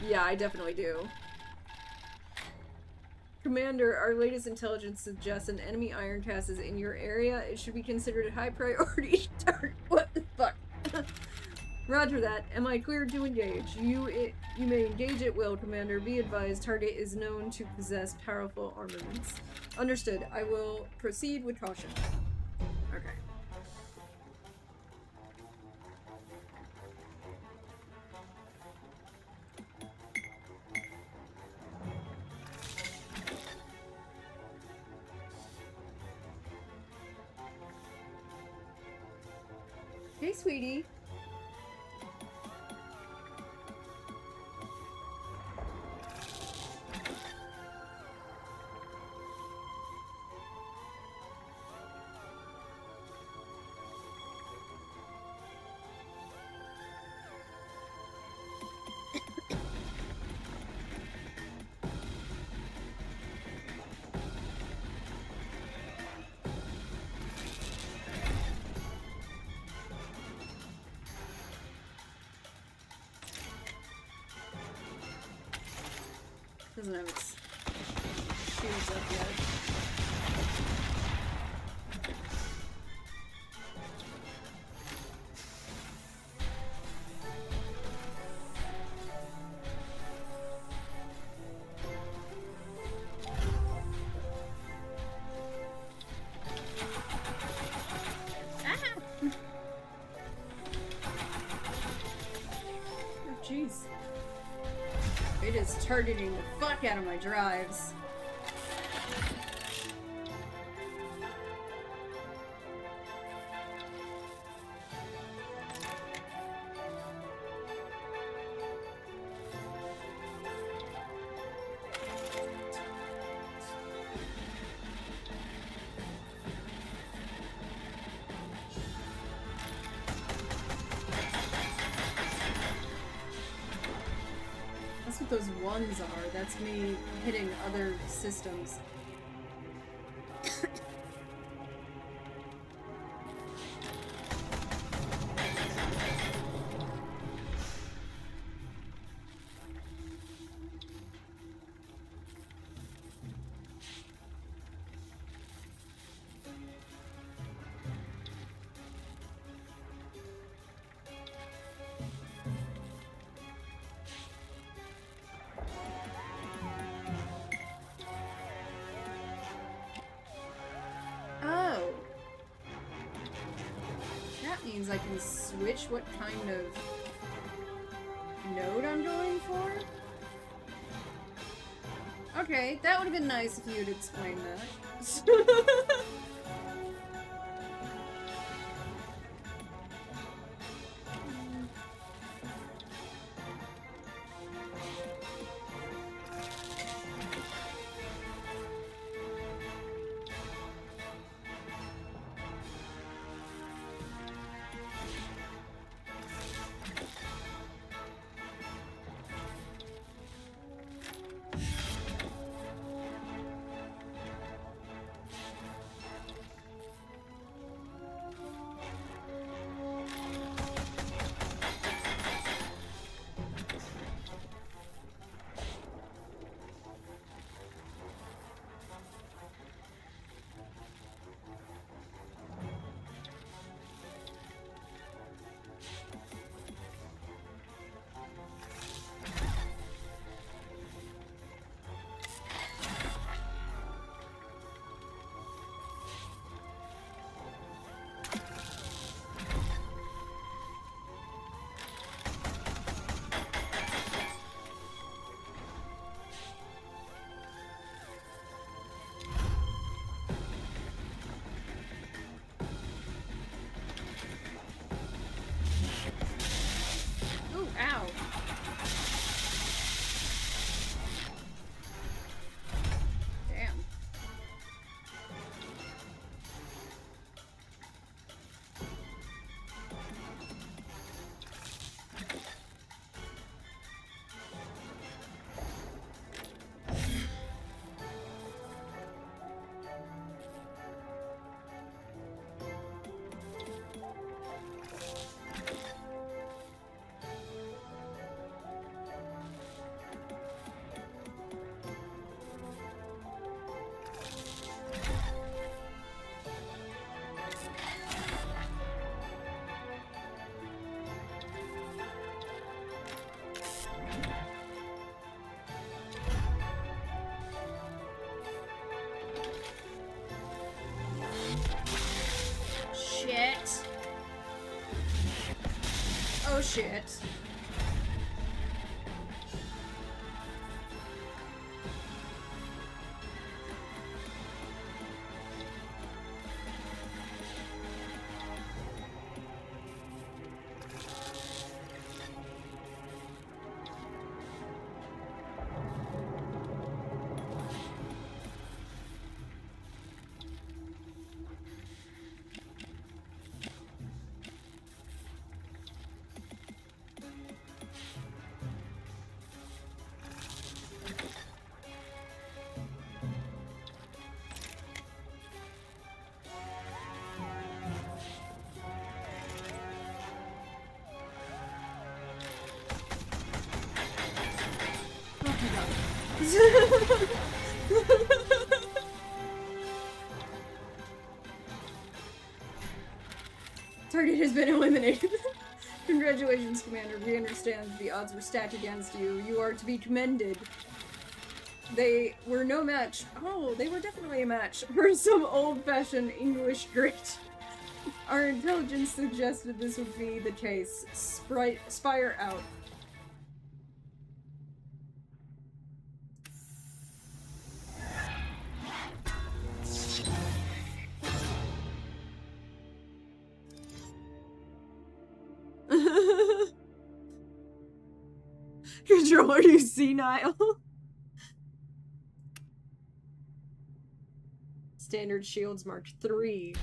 Yeah, I definitely do. Commander, our latest intelligence suggests an enemy Ironcast is in your area. It should be considered a high priority target. What the fuck? Roger that. Am I cleared to engage? You may engage at will, Commander. Be advised, target is known to possess powerful armaments. Understood. I will proceed with caution. Okay. Hey, sweetie. Doesn't have its shields up yet. Oh, jeez. It is targeting the fuck out of my drives. That's what those ones are. That's me hitting other systems. Means I can switch what kind of node I'm going for? Okay, that would have been nice if you had explained that. shit. Target has been eliminated. Congratulations, Commander. We understand the odds were stacked against you. You are to be commended. They were no match. Oh, they were definitely a match for some old-fashioned English grit. Our intelligence suggested this would be the case. Spire out. Controller, you senile? Standard shields Mark III.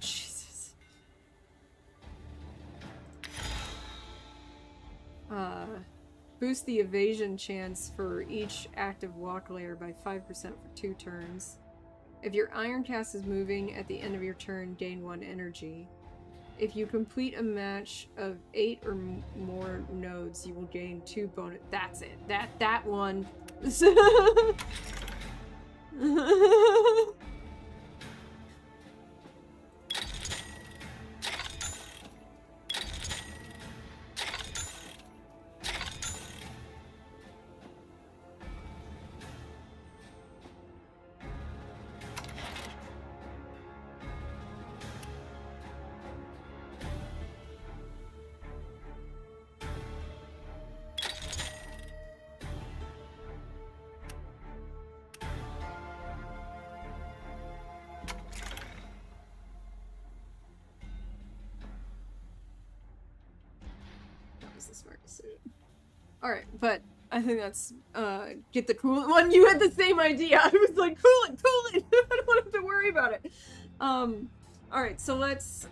Jesus. Boost the evasion chance for each active walk layer by 5% for 2 turns. If your Ironcast is moving at the end of your turn, gain 1 energy. If you complete a match of 8 or more nodes, you will gain 2 bonus. That's it. That one. The smart decision. Alright, but I think that's get the coolant one. You had the same idea. I was like, coolant. I don't have to worry about it. Alright, so let's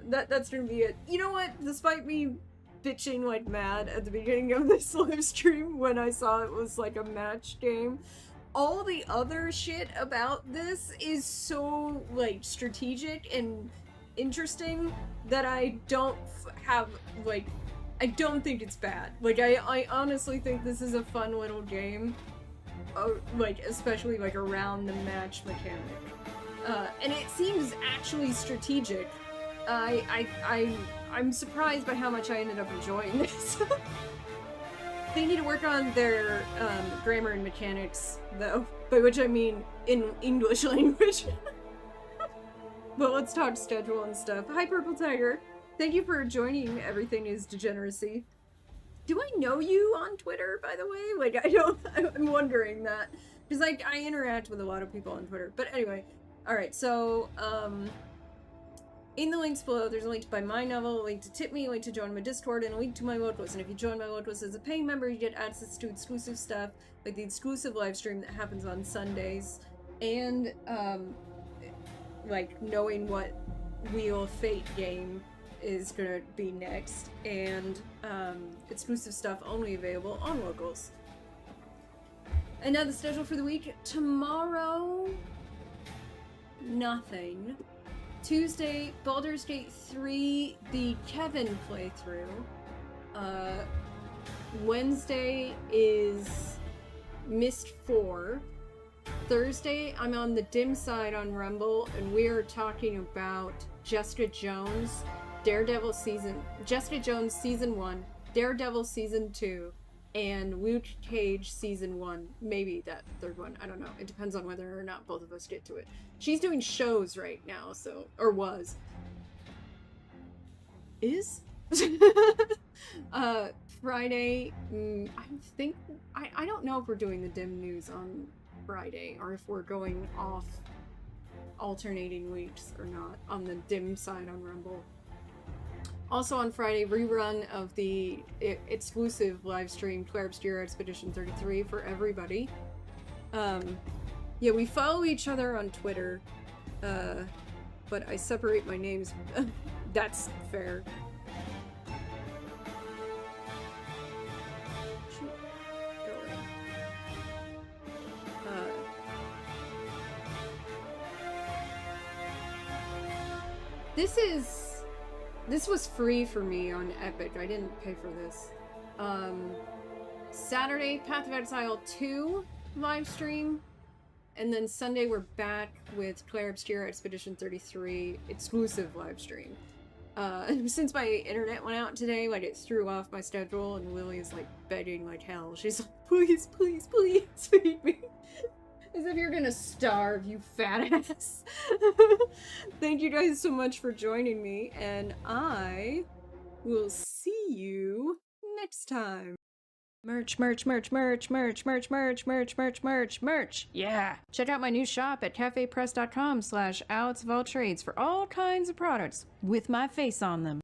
that's gonna be it. You know what? Despite me bitching like mad at the beginning of this live stream when I saw it was like a match game, all the other shit about this is so like strategic and interesting that I don't have like I don't think it's bad. Like I honestly think this is a fun little game, like especially like around the match mechanic, and it seems actually strategic. I'm surprised by how much I ended up enjoying this. They need to work on their grammar and mechanics though, by which I mean in English language. But let's talk schedule and stuff. Hi, Purple Tiger. Thank you for joining Everything is Degeneracy. Do I know you on Twitter, by the way? Like, I'm wondering that. Because, like, I interact with a lot of people on Twitter. But anyway, alright, so, in the links below, there's a link to buy my novel, a link to tip me, a link to join my Discord, and a link to my Locals. And if you join my Locals as a paying member, you get access to exclusive stuff, like the exclusive live stream that happens on Sundays, and, like, knowing what Wheel of Fate game is gonna be next, and exclusive stuff only available on Locals. And now the schedule for the week. Tomorrow, nothing. Tuesday, Baldur's Gate 3, the Kevin playthrough. Wednesday is Myst 4. Thursday, I'm on the dim side on Rumble, and we are talking about Jessica Jones Season 1, Daredevil Season 2, and Luke Cage Season 1. Maybe that third one. I don't know. It depends on whether or not both of us get to it. She's doing shows right now, so... Or was. Is? Friday, I don't know if we're doing the dim news on Friday, or if we're going off alternating weeks or not on the dim side on Rumble. Also on Friday, rerun of the exclusive live stream Claire Obscura Expedition 33 for everybody. Yeah, we follow each other on Twitter, but I separate my names. That's fair. This was free for me on Epic. I didn't pay for this. Saturday, Path of Exile 2 live stream. And then Sunday we're back with Claire Obscura Expedition 33 exclusive live stream. Since my internet went out today, like it threw off my schedule, and Lily is like begging like hell. She's like, please, please, please feed me. As if you're gonna starve, you fat ass. Thank you guys so much for joining me, and I will see you next time. Merch, merch, merch, merch, merch, merch, merch, merch, merch, merch, merch. Yeah. Check out my new shop at cafepress.com/AlexofAllTrades for all kinds of products with my face on them.